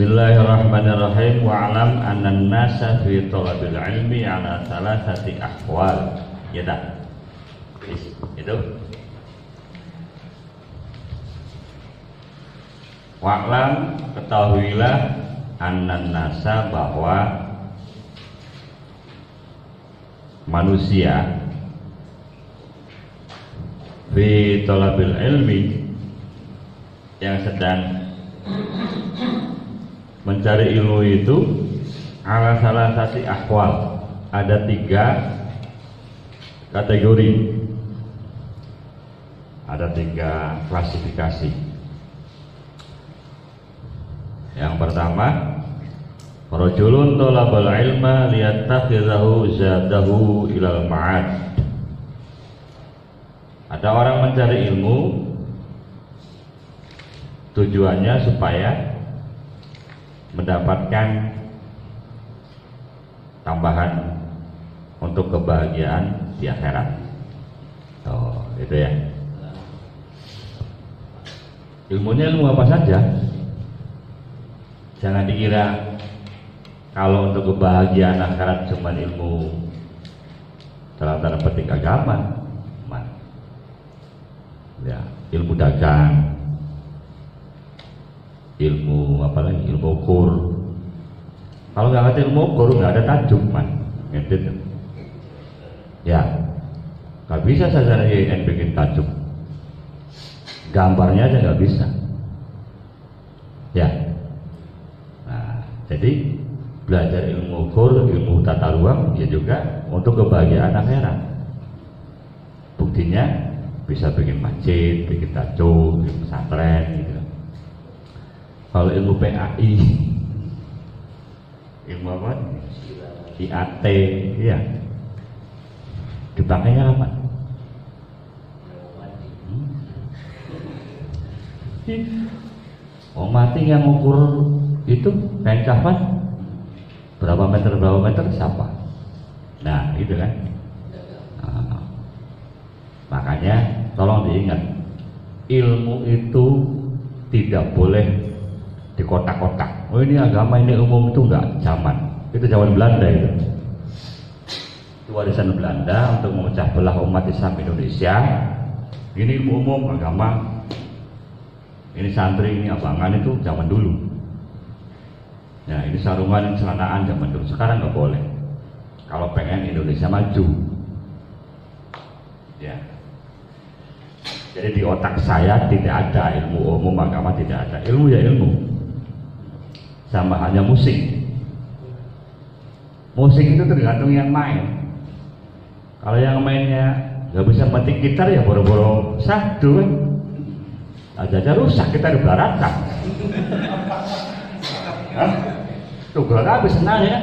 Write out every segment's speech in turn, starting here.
Bismillahirrahmanirrahim. Wa'lam anna an-nasa fi talabil ilmi ala thalathati ahwal. Ya tak? Itu. Wa'lam, ketahuilah anna an-nasa, bahwa manusia fi talabil ilmi, yang sedang mencari ilmu itu, ala salah satu ahwal, ada 3 kategori, ada 3 klasifikasi. Yang pertama, rajulun talabal ilma liyattakhidhahu zadahu ilal ma'ad. Ada orang mencari ilmu tujuannya supaya mendapatkan tambahan untuk kebahagiaan di akhirat. Oh, itu ya. Ilmunya ilmu apa saja. Jangan dikira kalau untuk kebahagiaan akhirat cuma ilmu dalam tanda petik agama. Ya, ilmu dagang, ilmu apa lagi, ilmu ukur. Kalau nggak ngerti ilmu ukur, nggak ada tajuk, man, ngedit. Ya, nggak bisa saja IAIN bikin tajuk, gambarnya aja nggak bisa. Ya, nah, jadi belajar ilmu ukur, ilmu tata ruang, ya juga untuk kebahagiaan akhirat. Buktinya bisa bikin masjid, bikin tajuk, bikin pesantren, gitu. Kalau ilmu PAI, ilmu apa? IAT, iya. Dipakainya apa? Oh, mati yang ukur itu kain kafan berapa meter siapa? Nah, itu kan. Nah, makanya tolong diingat, ilmu itu tidak boleh di kotak-kotak. Oh, ini agama, ini umum, itu enggak zaman. Itu zaman Belanda itu. Itu warisan Belanda untuk memecah belah umat Islam Indonesia. Ini umum agama. Ini santri, ini abangan, itu zaman dulu. Ya, ini sarungan, ini celanaan zaman dulu. Sekarang nggak boleh. Kalau pengen Indonesia maju. Ya. Jadi di otak saya tidak ada ilmu umum agama, tidak ada. Ilmu ya ilmu. Sama hanya musik. Musik itu tergantung yang main. Kalau yang mainnya nggak bisa metik gitar, ya boro-boro sadu kan. Aja rusak, kita di baratan. Hah? Tuh gak habis senang ya.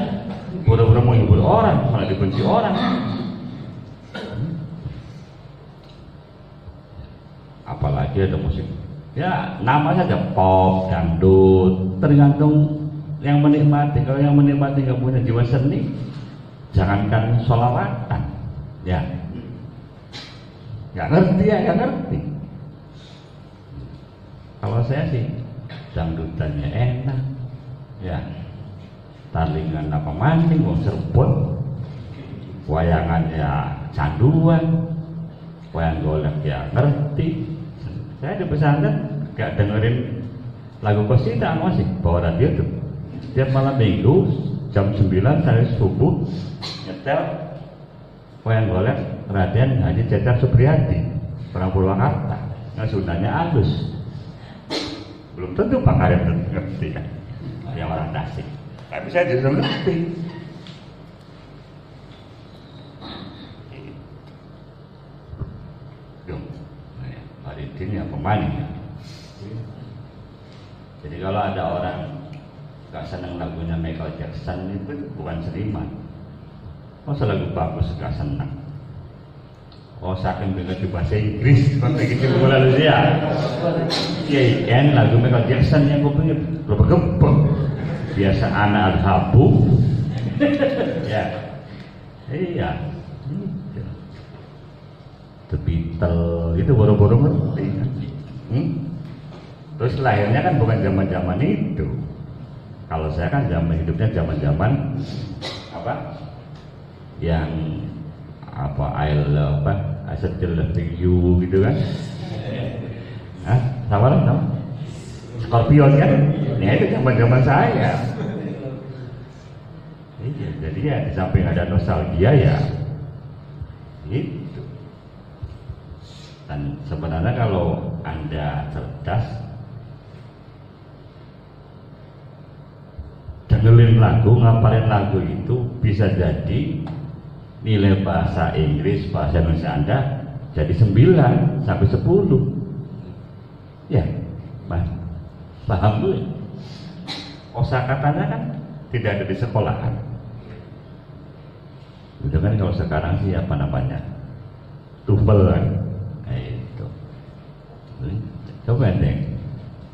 Boro-boro mau hibur orang, malah dibenci orang. Apalagi ada musik, ya nama saja pop, dangdut, tergantung yang menikmati. Kalau yang menikmati nggak punya jiwa seni, jangankan sholawatan, ya nggak ngerti ya, nggak ngerti. Kalau saya sih dangdutannya enak, ya talingan apa maning, wong serbon, wayangannya canduan, wayang golek ya ngerti. Saya di pesantren gak dengerin lagu qasidah, masih bawa radio tuh. Setiap malam minggu jam 9 sampai subuh nyetel wayang golek Raden Haji Cecar Supriyadi, orang Purwakarta. Nah, Sundanya halus. Belum tentu Pak Karim ngerti kan, yang orang Tasik. Tapi saya justru ngerti. Ini yang pemain ya. Jadi kalau ada orang gak seneng lagunya Michael Jackson, itu bukan seniman. Masa lagu bagus gak seneng? Oh, saking dengar di bahasa Inggris, kan begitu lalu dia. IAIN lagu Michael Jackson yang gue pengen bergebek. Biasa anak al-habu. Ya, iya. The Beatles itu boro-boro ngerti kan? Terus lahirnya kan bukan zaman-zaman itu. Kalau saya kan hidupnya zaman apa? Yang apa I still loving you gitu kan? Hah? Sama lah, sama. Scorpion kan? Ya itu zaman saya. Iya, jadi ya di samping ada nostalgia ya, itu. Dan sebenarnya kalau Anda cerdas, dengerin lagu, ngapalin lagu itu bisa jadi nilai bahasa Inggris, bahasa Indonesia Anda jadi 9 sampai 10. Ya, paham dulu. Kosakatanya kan tidak ada di sekolahan. Itu kan kalau sekarang sih apa namanya? TOEFL kan. Nah, itu. Coba deh.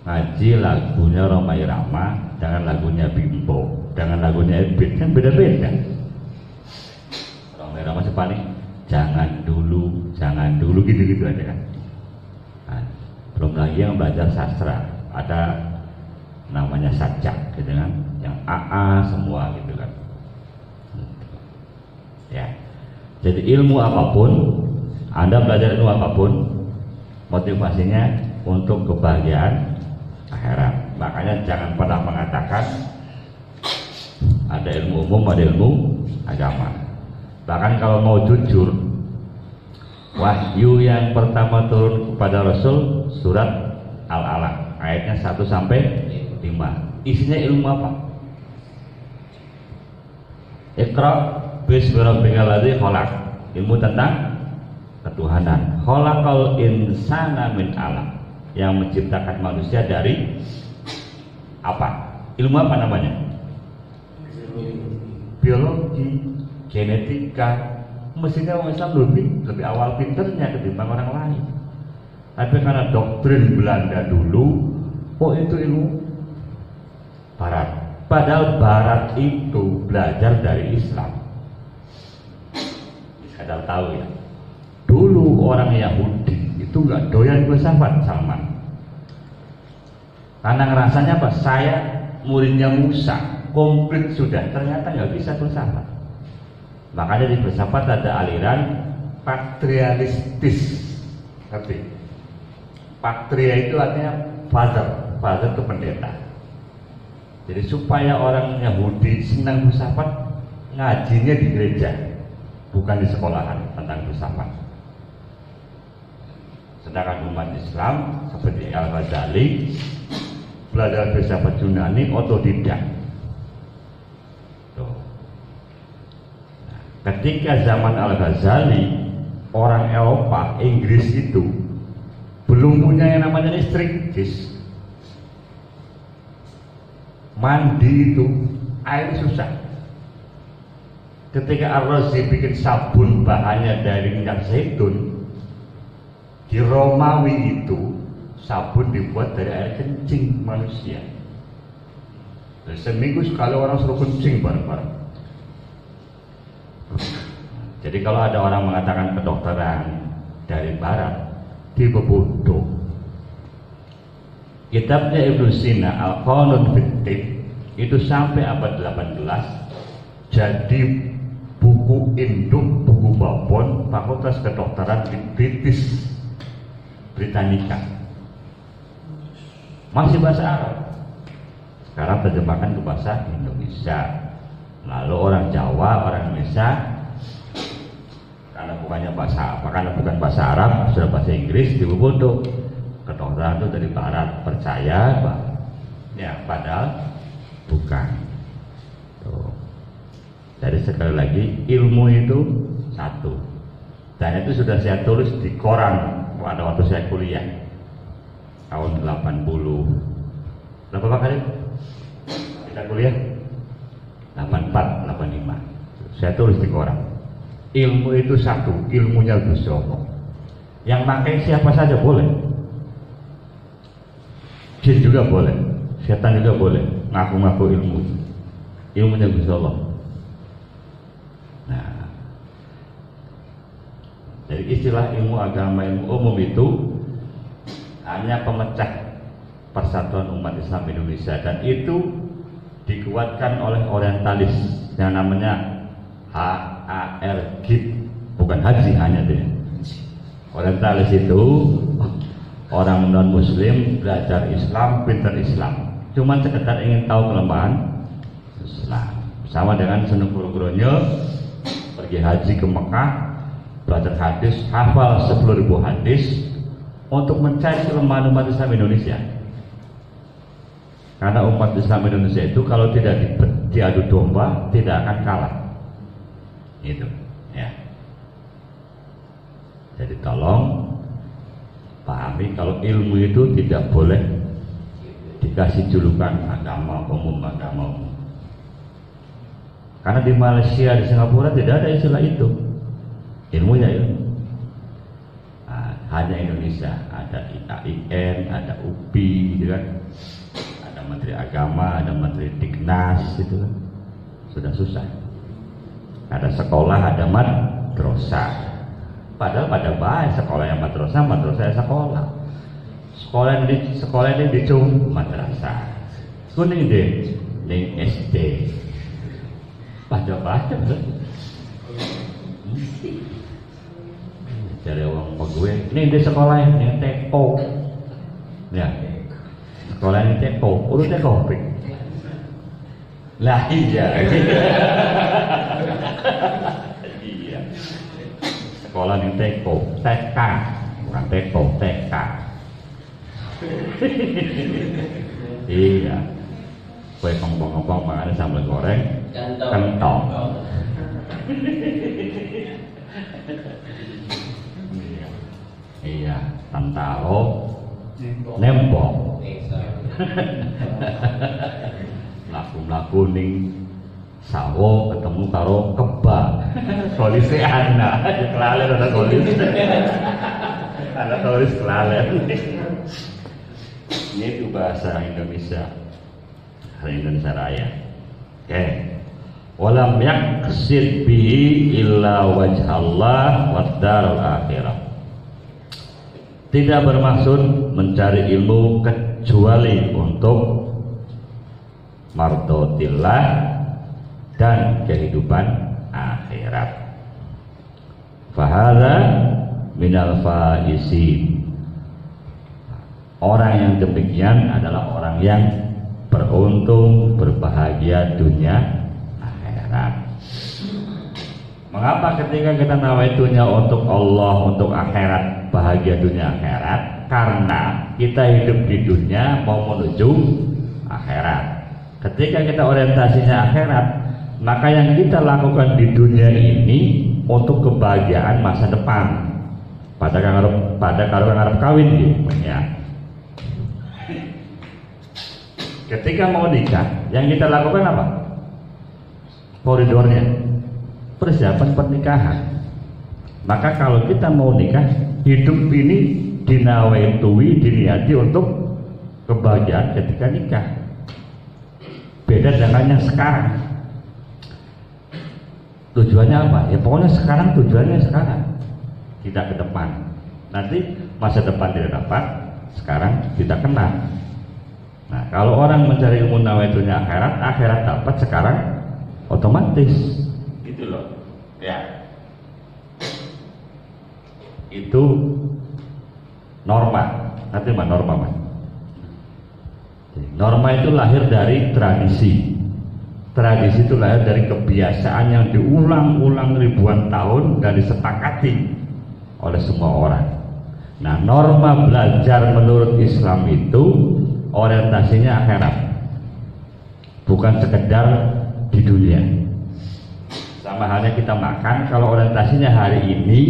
Ngaji lagunya Rhoma Irama, dengan lagunya Bimbo, dengan lagunya Ebit kan beda-beda. Rhoma Irama paling jangan dulu gitu-gitu aja kan. Nah, belum lagi yang belajar sastra, ada namanya sajak gitu kan, yang AA semua gitu kan. Ya. Jadi ilmu apapun, Anda belajar ilmu apapun, motivasinya untuk kebahagiaan akhirat. Makanya jangan pernah mengatakan ada ilmu umum, ada ilmu agama. Bahkan kalau mau jujur, wahyu yang pertama turun kepada Rasul surat Al-Alaq ayatnya 1 sampai 5. Isinya ilmu apa? Iqra bismi rabbikal ladzi khalaq. Ilmu tentang ketuhanan. Khalaqal insana min 'alaq. Yang menciptakan manusia dari apa? Ilmu apa namanya? Biologi, genetika. Mestinya orang Islam lebih awal pinternya ketimbang orang lain. Tapi karena doktrin Belanda dulu, oh itu ilmu Barat. Padahal Barat itu belajar dari Islam. Sadar tahu ya. Dulu orang Yahudi itu nggak doyan filsafat Salman. Karena ngerasanya apa? Saya muridnya Musa, komplit sudah. Ternyata nggak bisa filsafat. Makanya di filsafat ada aliran patrialistis. Ngerti? Patria itu artinya father itu pendeta. Jadi supaya orang Yahudi senang filsafat, ngajinya di gereja, bukan di sekolahan tentang filsafat. Sedangkan umat Islam seperti Al-Ghazali belajar filsafat Yunani otodidak. Ketika zaman Al-Ghazali, orang Eropa, Inggris itu belum punya yang namanya listrik, guys. Mandi itu air susah. Ketika Ar-Razi bikin sabun bahannya dari minyak zaitun, di Romawi itu sabun dibuat dari air kencing manusia. Dan seminggu sekali orang suruh kencing bareng-bareng. Jadi kalau ada orang mengatakan kedokteran dari Barat, dia bodoh. Kitabnya Ibnu Sina Al-Qanun fit-Tibb itu sampai abad 18 jadi buku induk, buku babon Fakultas Kedokteran di British Britannica. Masih bahasa Arab. Sekarang terjemahkan ke bahasa Indonesia. Lalu orang Jawa, orang Indonesia, karena bukannya bahasa apa, karena bukan bahasa Arab, sudah bahasa Inggris, dibodoh. Kedokteran itu dari Barat, percaya, ya padahal bukan. Tuh. Jadi sekali lagi ilmu itu satu, dan itu sudah saya tulis di koran pada waktu saya kuliah tahun 80. Berapa kali kita kuliah? 84, 85. Saya tulis di koran. Ilmu itu satu, ilmunya Gusti Allah. Yang pakai siapa saja boleh. Jin juga boleh, setan juga boleh, ngaku-ngaku ilmu. Ilmunya Gusti Allah. Nah, jadi istilah ilmu agama, ilmu umum itu hanya pemecah persatuan umat Islam Indonesia, dan itu dikuatkan oleh orientalis yang namanya HARG, bukan haji hanya dia. Orientalis itu orang non muslim belajar Islam, pintar Islam, cuman sekedar ingin tahu kelemahan Islam. Sama dengan Seneng Gronyo pergi haji ke Mekah, belajar hadis, hafal 10.000 hadis untuk mencari kelemahan umat Islam Indonesia. Karena umat Islam Indonesia itu kalau tidak diadu domba tidak akan kalah. Itu, ya. Jadi tolong pahami kalau ilmu itu tidak boleh dikasih julukan agama umum. Karena di Malaysia, di Singapura tidak ada istilah itu. Ilmu ya ilmu. Nah, hanya Indonesia ada IAIN, ada UPI, gitu kan. Ada Menteri Agama, ada Menteri Dignas, gitu kan. Sudah susah. Ada sekolah, ada madrasah. Padahal pada baik sekolah yang madrasah yang sekolah. Sekolah ini dicung madrasah. Kuning deh, ning SD. Pada betul. Cari orang gue. Ini di sekolah yang TK. Ya. Sekolah ini TK. Urut TK. Lah iya. Iya. Sekolah yang TK, bukan TK, TK. Iya. Kue kongkong-kongkong makannya sambal goreng, kentong. Iya, tantalo, nembok. Laku-laku ning sawo ketemu karo kebak. Polisi anak, kelalen ada polisi. Ada polisi kelalen. Ini itu bahasa Indonesia. Indonesia Raya. Oke. Walam yaqsid bihi illa wajhallah wad darul akhirah. Tidak bermaksud mencari ilmu kecuali untuk mardotillah dan kehidupan akhirat. Fahadha minal faisin. Orang yang demikian adalah orang yang beruntung, berbahagia dunia akhirat. Mengapa ketika kita nawaitunya untuk Allah, untuk akhirat, bahagia dunia akhirat? Karena kita hidup di dunia mau menuju akhirat. Ketika kita orientasinya akhirat, maka yang kita lakukan di dunia ini untuk kebahagiaan masa depan. Pada karo ngarep kawin gitu ya. Ketika mau nikah, yang kita lakukan apa? Koridornya, persiapan pernikahan. Maka kalau kita mau nikah, hidup ini dinawaitui, diniati untuk kebahagiaan ketika nikah. Beda dengan yang sekarang. Tujuannya apa? Ya pokoknya sekarang tujuannya sekarang, tidak ke depan. Nanti masa depan tidak dapat, sekarang tidak kena. Nah, kalau orang mencari ilmu nawaitunya akhirat, akhirat dapat sekarang otomatis. Gitu loh. Ya. Itu norma. Nanti mah norma, Mas. Norma itu lahir dari tradisi. Tradisi itu lahir dari kebiasaan yang diulang-ulang ribuan tahun dan disepakati oleh semua orang. Nah, norma belajar menurut Islam itu orientasinya akhirat, bukan sekedar di dunia. Sama halnya kita makan, kalau orientasinya hari ini,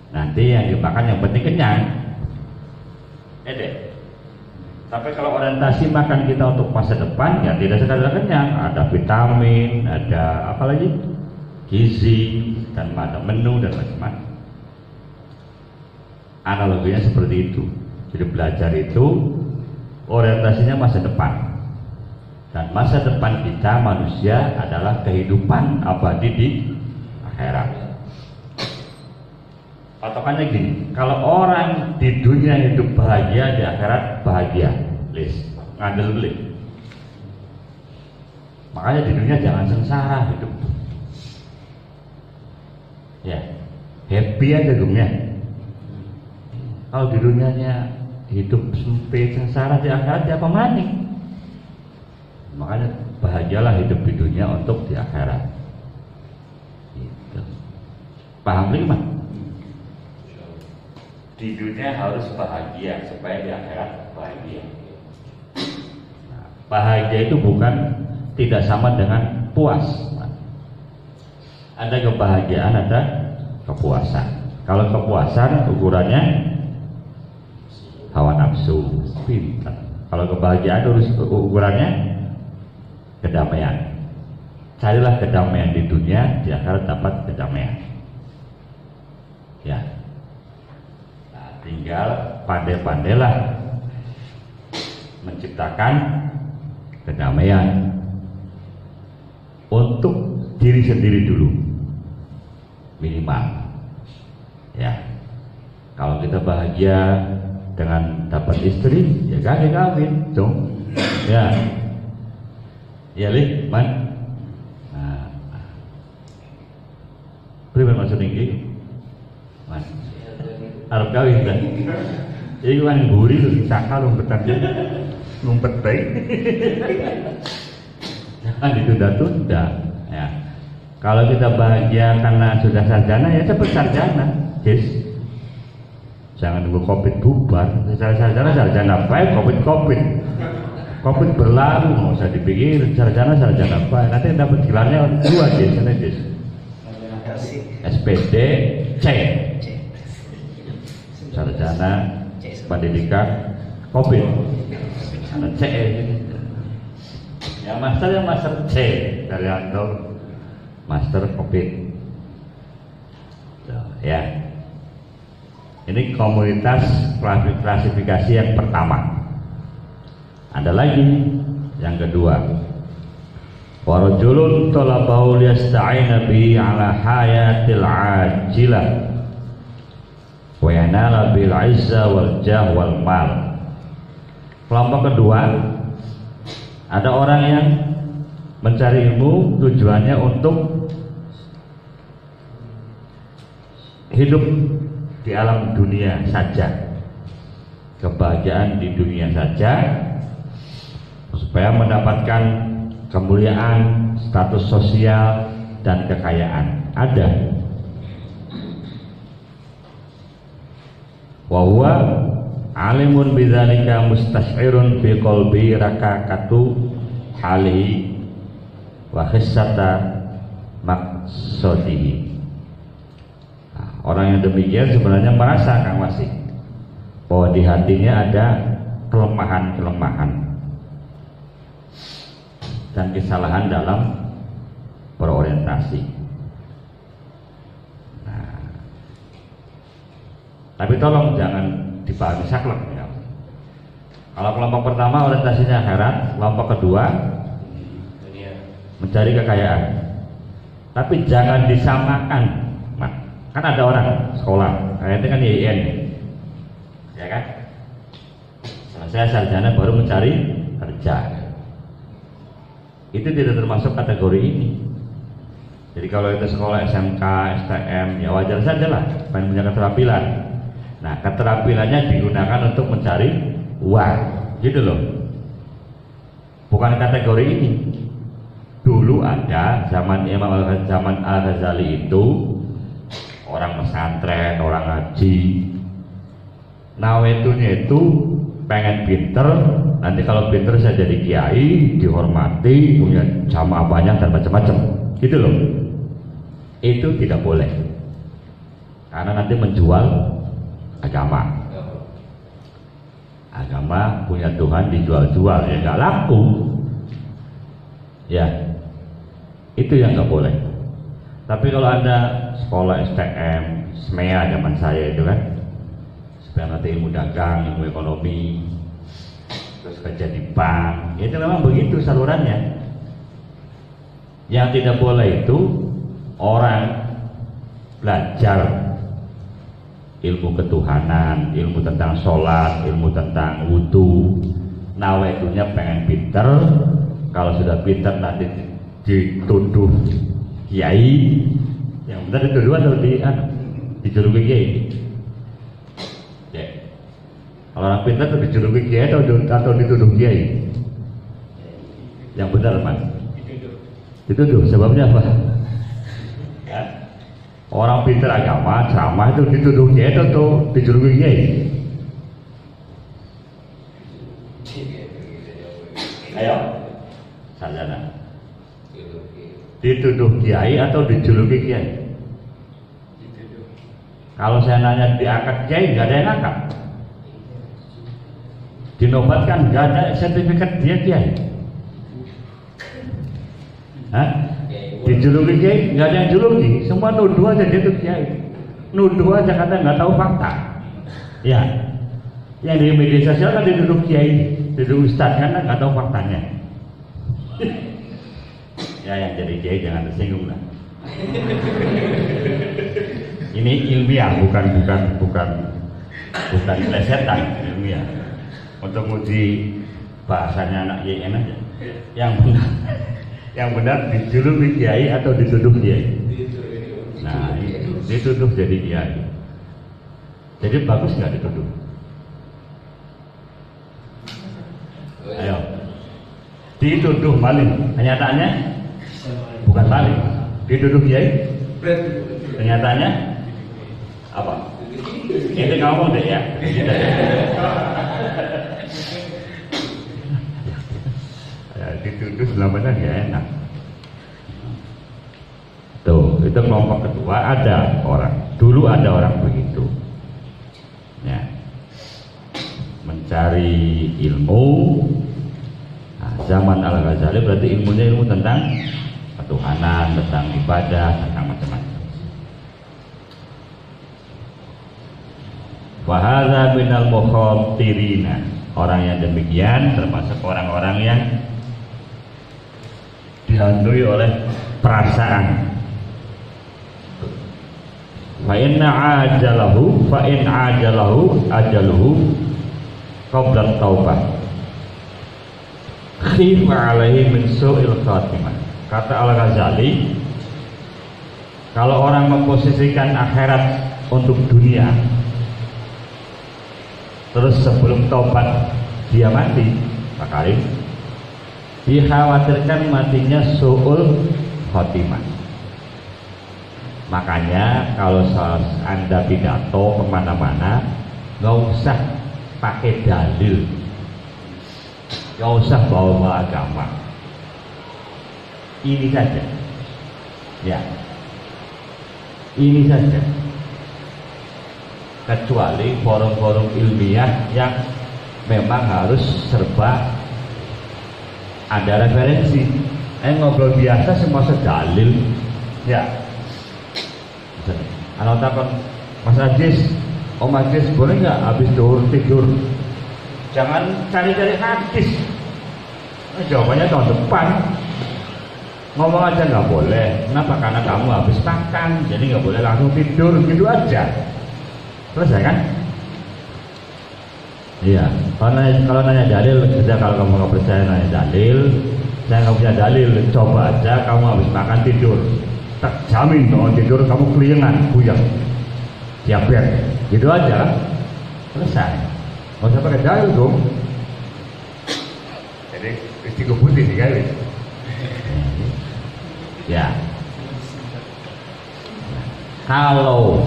nanti yang dimakan yang penting kenyang. Tapi kalau orientasi makan kita untuk masa depan, ya tidak sekadar kenyang, ada vitamin, ada apa lagi, gizi, dan ada menu dan macam-macam. Analoginya seperti itu. Jadi belajar itu orientasinya masa depan, dan masa depan kita manusia adalah kehidupan abadi di akhirat. Patokannya gini, kalau orang di dunia hidup bahagia, di akhirat bahagia, ngandel beli. Makanya di dunia jangan sengsara hidup. Ya, happy aja dunia. Kalau di dunianya hidup sempit sengsara, di akhirat apa maning. Makanya bahagialah hidup di dunia untuk di akhirat. Gitu. Paham lagi Mas? Di dunia harus bahagia supaya di akhirat bahagia. Nah, bahagia itu bukan tidak sama dengan puas. Ada kebahagiaan, ada kepuasan. Kalau kepuasan ukurannya hawa nafsu, pintar. Kalau kebahagiaan ukurannya kedamaian. Carilah kedamaian di dunia, di akhirat dapat kedamaian. Ya. Nah, tinggal pandai-pandailah menciptakan kedamaian untuk diri sendiri dulu, minimal. Ya. Kalau kita bahagia dengan dapat istri, ya kawin dong. Ya. Ya lih, man. Nah. Pribadi maksud ini, man. Arab kawin kan? Jadi kan buri tuh, cakal ngumpet baik. Jangan ditunda-tunda. Ya. Kalau kita bahagia karena sudah sarjana, ya cepat sarjana, yes. Jangan nunggu COVID bubar. Sarjana baik, COVID berlalu, nggak usah dipikir. Sarjana baik. Nanti dapat gelarnya 2 yes. SPD C. Sarjana pendidikan COVID. Ada C. Ya master C dari Anto, master COVID. Ya. Ini komunitas klasifikasi yang pertama. Ada lagi yang kedua. Wa rajulun talabahu liyasta'ina bihi 'ala hayatil 'ajilah wa yanala bil 'izza wal jah wal mal. Kelompok kedua, ada orang yang mencari ilmu tujuannya untuk hidup di alam dunia saja, kebahagiaan di dunia saja, supaya mendapatkan kemuliaan, status sosial dan kekayaan. Ada. Wa huwa alimun bidzalika mustash'irun fi qalbi rakakatu halihi wa khissata maqsadihi. Orang yang demikian sebenarnya merasa Kang Wasik bahwa di hatinya ada kelemahan-kelemahan dan kesalahan dalam berorientasi. Nah, tapi tolong jangan dipahami saklek ya. Kalau kelompok pertama orientasinya akhirat, kelompok kedua mencari kekayaan. Tapi jangan disamakan. Kan ada orang sekolah, itu kan IAIN, ya kan? Selesai sarjana baru mencari kerja. Itu tidak termasuk kategori ini. Jadi kalau itu sekolah SMK, STM, ya wajar saja lah, pengen punya keterampilan. Nah, keterampilannya digunakan untuk mencari uang, gitu loh. Bukan kategori ini. Dulu ada zaman Al-Ghazali itu. Orang pesantren, orang ngaji, nawetunya itu pengen pinter. Nanti kalau pinter saya jadi kiai, dihormati, punya jamaah banyak dan macam-macam, gitu loh. Itu tidak boleh, karena nanti menjual agama. Agama punya Tuhan dijual-jual, ya nggak laku. Ya, itu yang nggak boleh. Tapi kalau Anda sekolah STM, SMEA zaman saya itu kan, supaya nanti ilmu dagang, ilmu ekonomi, terus kerja di bank, itu memang begitu salurannya. Yang tidak boleh itu orang belajar ilmu ketuhanan, ilmu tentang sholat, ilmu tentang wudhu, nawetunya pengen pinter. Kalau sudah pinter nanti dituduh kiai, yang benar dituduh atau dijuluki kiai? Ya. Kalau orang pintar itu dijuluki kiai atau dituduh kiai? Yang benar Mas? Dituduh. Sebabnya apa? Ya. Orang pintar agama, ceramah itu dituduh kiai atau dijuluki kiai? Ayo, sarjana. Dituduh kiai atau dijuluki kiai? Kalau saya nanya diangkat kiai, nggak ada yang angkat. Dinobatkan, nggak ada sertifikat dia kiai. Hah? Dijuluki kiai, nggak ada yang juluki. Semua nuduh aja dia tuh kiai. Nuduh aja karena nggak tahu fakta. Ya, yang di media sosial kan dituduh kiai, dituduh ustadz karena nggak tahu faktanya. Ya, yang jadi kiai jangan tersinggung lah. Ini ilmiah, bukan plesetan, ilmiah. Untuk uji bahasanya anak YN aja. Yang benar dijuluki kiai atau dituduh kiai? Nah, itu dituduh jadi kiai. Jadi bagus nggak dituduh? Ayo, dituduh maling, kenyataannya bukan maling, dituduh kiai, kenyataannya apa? Itu ngomong deh ya. Ya dituduh selamanya nggak enak. Tuh, itu kelompok kedua. Ada orang, dulu ada orang begitu. Ya, mencari ilmu. Nah, zaman Al-Ghazali berarti ilmunya ilmu tentang ketuhanan, tentang ibadah, tentang macam-macam. Wahada minal mukhatirina, orang yang demikian termasuk orang-orang yang dihantui oleh perasaan. Fa in ajaluhu qabla taubah khifa alaihi min su'il khatimah. Kata Al-Ghazali, kalau orang memposisikan akhirat untuk dunia, terus sebelum tobat dia mati, maka dikhawatirkan matinya su'ul khotimah. Makanya kalau Anda pidato kemana-mana, nggak usah pakai dalil, nggak usah bawa agama. Ini saja, ya, ini saja. Kecuali forum-forum ilmiah yang memang harus serba ada referensi. Ngobrol biasa semua sedalil, ya. Kalau takut Mas Ajis, Om Ajis boleh nggak habis tidur? Jangan cari-cari hadis. Jawabannya tahun depan. Ngomong aja nggak boleh. Kenapa? Karena kamu habis makan, jadi nggak boleh langsung tidur, gitu aja. Selesai kan? Iya. Kalau nanya dalil, sudah. Kalau kamu nggak percaya nanya dalil, saya nggak punya dalil. Coba aja kamu habis makan tidur, tak jamin kalau tidur kamu keliengan, buyang, diabetes, gitu aja. Selesai. Nggak usah pakai dalil dong. Jadi istiqomah putih sih kali. Ya. Kalau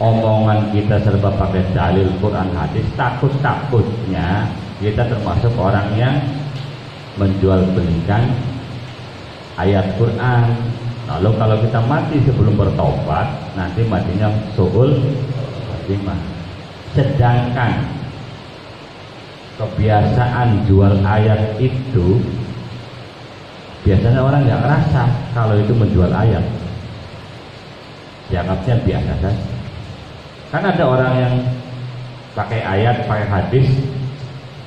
omongan kita serba pakai dalil Quran hadis, takut-takutnya kita termasuk orang yang menjual belikan ayat Quran. Lalu kalau kita mati sebelum bertobat, nanti matinya su'ul khotimah. Sedangkan kebiasaan jual ayat itu, biasanya orang nggak ngerasa kalau itu menjual ayat, dianggapnya biasa saja. Kan ada orang yang pakai ayat, pakai hadis,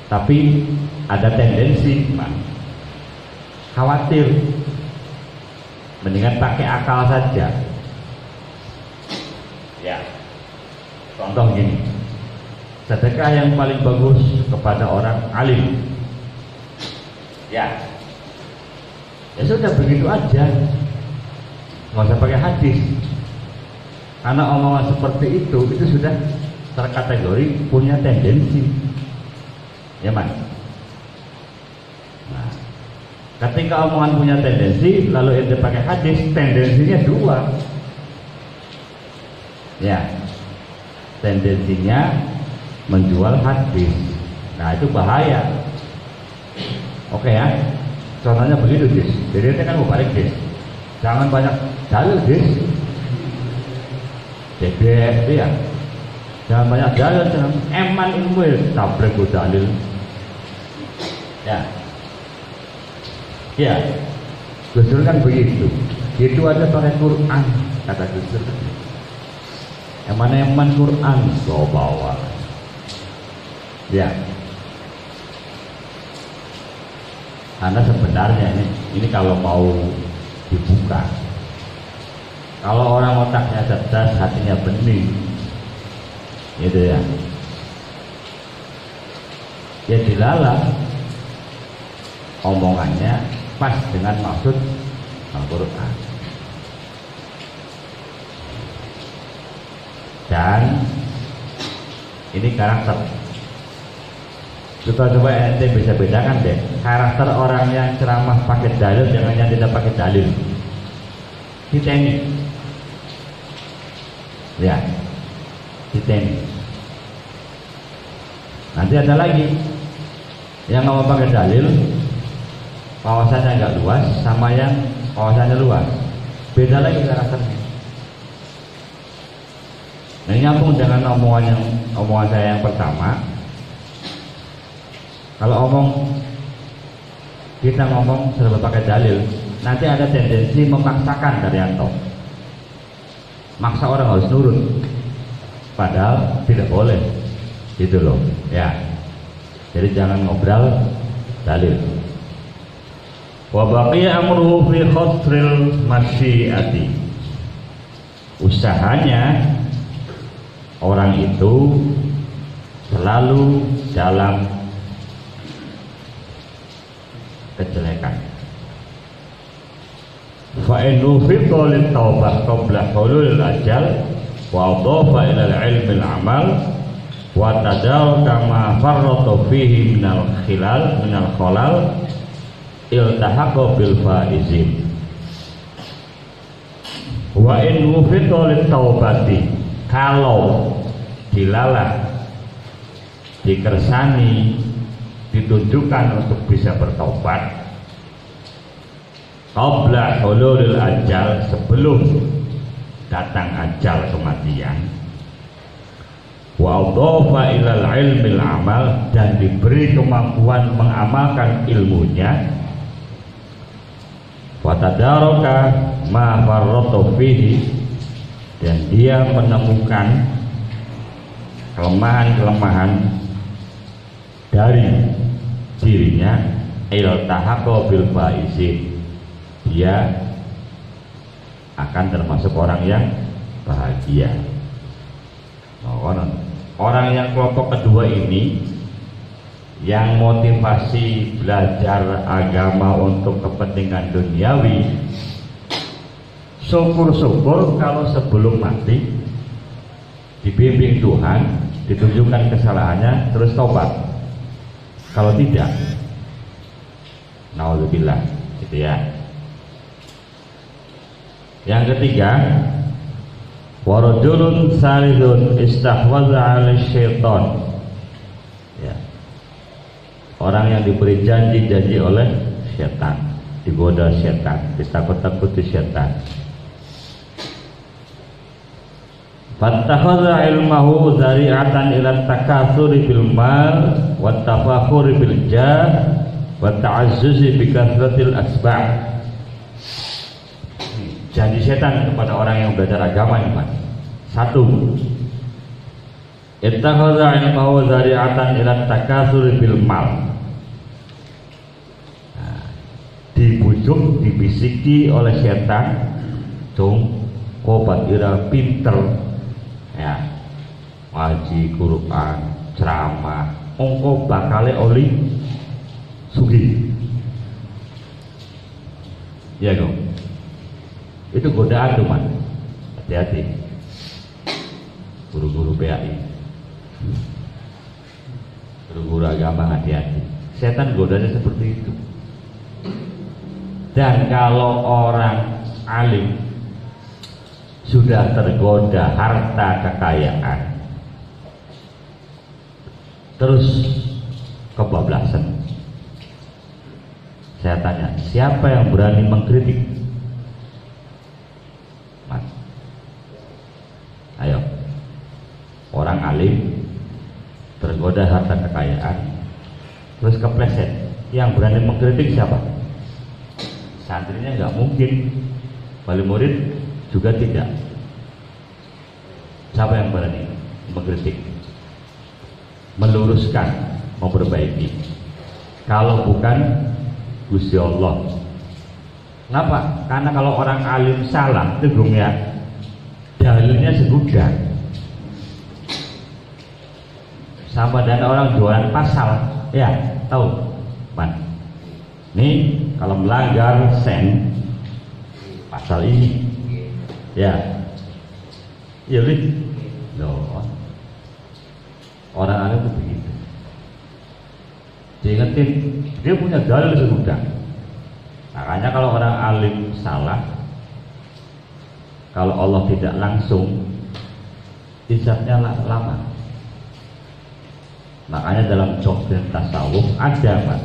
tapi ada tendensi khawatir, mendingan pakai akal saja. Ya, contoh gini, sedekah yang paling bagus kepada orang alim. Ya, Ya sudah begitu aja, nggak usah pakai hadis. Karena omongan seperti itu sudah terkategori punya tendensi, ya Mas. Nah, ketika omongan punya tendensi, lalu ente pakai hadis, tendensinya dua. Ya, tendensinya menjual hadis. Nah itu bahaya. Oke ya, contohnya begitu Dis. Jadi ente kan mau balik Dis, jangan banyak dalil Dis. Bebek ya, jangan banyak dalil, jangan eman ilmu ya, tabrek dalil. Ya, ya, Gus Dur kan begitu. Itu aja pakai Quran, kata Gus Dur. Eman Quran kau bawa. Ya, karena sebenarnya ini kalau mau dibuka, kalau orang otaknya cerdas, hatinya bening, gitu ya, ya dilalah omongannya pas dengan maksud Al-Quran. Dan ini karakter. Kita coba ente bisa bedakan deh karakter orang yang ceramah pakai dalil dengan yang tidak pakai dalil. Kita ini, ya, kita ini. Nanti ada lagi yang nggak mau pakai dalil, wawasannya nggak luas, sama yang wawasannya luas. Beda lagi karakternya. Nah, ini nyambung dengan omongan saya yang pertama. Kalau kita ngomong serba pakai dalil, nanti ada tendensi memaksakan Daryanto, maksa orang harus nurut, padahal tidak boleh, gitu loh, ya. Jadi jangan ngobrol dalil. Wa baqiya amruhu fi khasril masyiati. Usahanya orang itu selalu dalam kejelekan. Fa in nufiqa lit taubah qabla hulul ajal wa adhafa ila al-ilmi al-amal wa tadaw kama farrata fihi minal khalal iltahaqa bil faizin. Wa in nufiqa lit taubati, kalau dilalah, dikersani, ditunjukkan untuk bisa bertobat qabla hululil ajal, sebelum datang ajal kematian, wa adhafa ilal ilmil amal, dan diberi kemampuan mengamalkan ilmunya, wa tadaraka ma farrata fihi, dan dia menemukan kelemahan-kelemahan dari dirinya, iltahaqa bil faizin, dia akan termasuk orang yang bahagia. Orang yang kelompok kedua ini, yang motivasi belajar agama untuk kepentingan duniawi, syukur-syukur kalau sebelum mati dibimbing Tuhan, ditunjukkan kesalahannya, terus tobat. Kalau tidak, naudzubillah, gitu ya. Yang ketiga, warajulun salidun istahwadha 'ala syaitan. Ya. Orang yang diberi janji-janji oleh setan, digoda setan, ditakut-takuti setan. Fattakhadha ilmahu zari'atan ila takatsuri bil mal wa tafakhuri bil jah wa ta'azzuzi bi kathratil asba'. Janji setan kepada orang yang belajar agama ini, Pak. Satu, ittakhadha ilmahu zari'atan ila takatsuri bil mal. Nah, dibujuk, dibisiki oleh setan, "Cung, kobat ira pinter." Ya, ngaji Quran, ceramah, engko bakale oli sugih. Ya dong. Itu godaan tuh man. Hati-hati. Guru-guru PAI, guru-guru agama, hati-hati. Setan godanya seperti itu. Dan kalau orang alim sudah tergoda harta kekayaan, terus kebablasan, saya tanya, siapa yang berani mengkritik? Mas, ayo. Orang alim tergoda harta kekayaan, terus kepleset, yang berani mengkritik siapa? Santrinya nggak mungkin, wali murid juga tidak. Siapa yang berani mengkritik, meluruskan, memperbaiki? Kalau bukan Gusti Allah. Kenapa? Karena kalau orang alim salah, itu ya dalilnya segudang. Sama dengan orang jualan pasal, ya tahu, man. Nih kalau melanggar sen pasal ini, ya, iya lihat, loh, orang alim itu begitu. Diingetin, dia punya dalil segudang. Makanya kalau orang alim salah, kalau Allah tidak langsung, hisabnya lama. Makanya dalam doktrin tasawuf ada, Pak,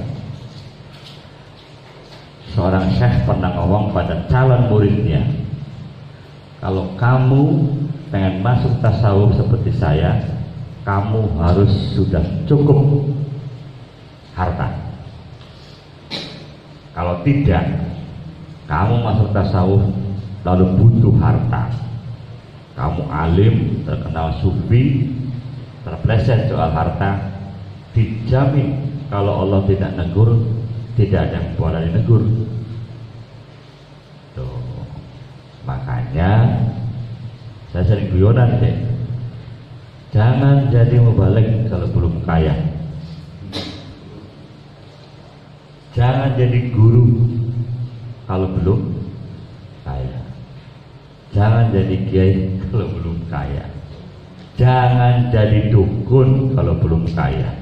seorang syekh pernah ngomong pada calon muridnya, kalau kamu pengen masuk tasawuf seperti saya, kamu harus sudah cukup harta. Kalau tidak, kamu masuk tasawuf lalu butuh harta, kamu alim, terkenal sufi, terpleset soal harta, dijamin kalau Allah tidak negur, tidak ada yang boleh dinegur. Tuh, makanya saya sering guyonan deh, jangan jadi mubalik kalau belum kaya, jangan jadi guru kalau belum kaya, jangan jadi kiai kalau belum kaya, jangan jadi dukun kalau belum kaya.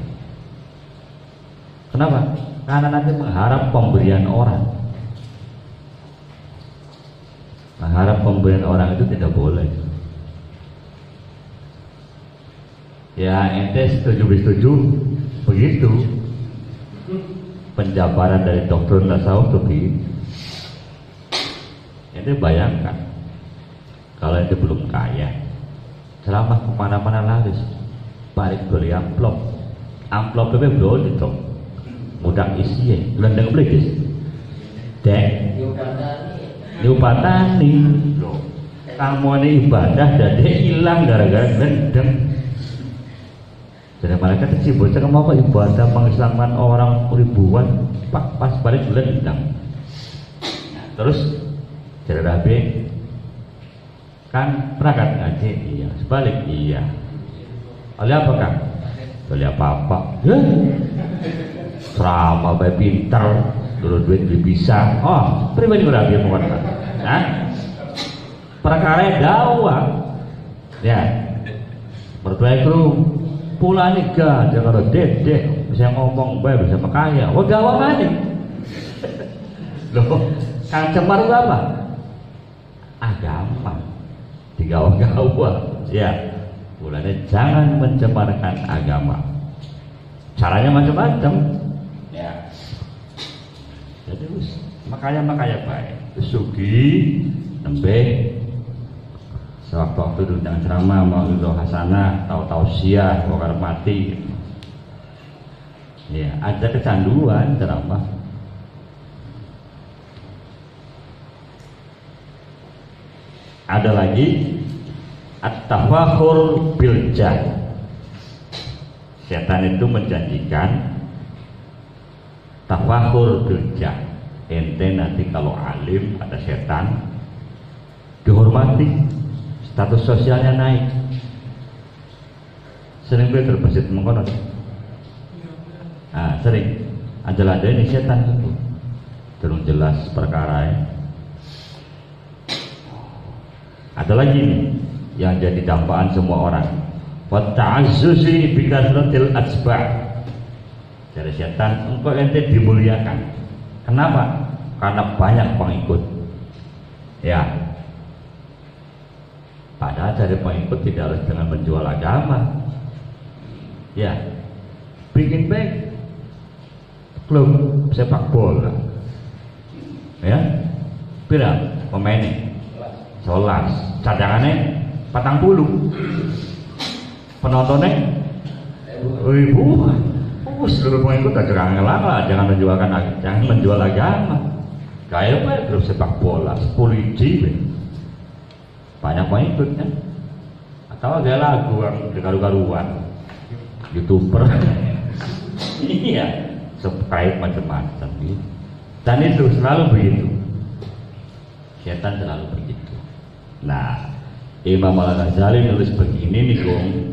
Kenapa? Karena nanti mengharap pemberian orang. Mengharap pemberian orang itu tidak boleh. Ya ente setuju begitu. Penjabaran dari doktrin tasawuf begitu. Ente bayangkan kalau ente belum kaya, ceramah kemana-mana laris, balik beli amplop lebih belum itu. Mudah isi ya, gelendang beli dek diupatani loh, kamu ini ibadah jadi hilang gara-gara gelendang. Jadi mereka kecil bocah kamu apa ibadah mengislamkan orang ribuan, pak pas balik gelendang. Terus jadi rabe kan perangkat ngaji, iya sebalik iya. Oleh apa kan? Oleh apa-apa? Serama baik pintar, dulu duit lebih bisa. Oh, pribadi berarti mau kata. Nah, perkara dakwah, ya. Berdoa itu pula nih gak, jangan ada dedek, bisa ngomong baik, bisa makanya. Oh dakwah mana? Loh, Kang Cemar itu apa? Agama. Digawa-gawa, ya. Pulanya jangan mencemarkan agama. Caranya macam-macam. Ya. Jadi makanya baik. Sugi nembe sewaktu-waktu diundang ceramah mau itu hasanah, tahu tausiah, mau mati. Ya, ada kecanduan ceramah. Ada lagi at-tafakhur bil jah. Setan itu menjanjikan tafakhur bil jah. Ente nanti kalau alim ada setan dihormati, status sosialnya naik. Sering gue terbesit mengkonon. Nah, sering. Anjala ada ini setan itu. Terus jelas perkara Ada lagi nih yang jadi dampaan semua orang. Wa ta'azzuzi bi kasratil atsba'. Dari setan, engkau ente dimuliakan. Kenapa? Karena banyak pengikut. Ya. Padahal dari pengikut tidak harus dengan menjual agama. Ya. Bikin baik klub sepak bola. Ya. Pira pemainnya? 11. Cadangannya 40. Penontonnya 1000. Seluruh pengikut jangan ngelang lah, jangan menjual agama. Kayak apa grup sepak bola 10 jiwa. Banyak pengikut kan? Atau ada lagu yang karu-karuan, YouTuber. Iya, subscribe macam-macam gitu. Dan itu selalu begitu. Setan selalu begitu. Nah, Imam Al-Ghazali nulis begini nih,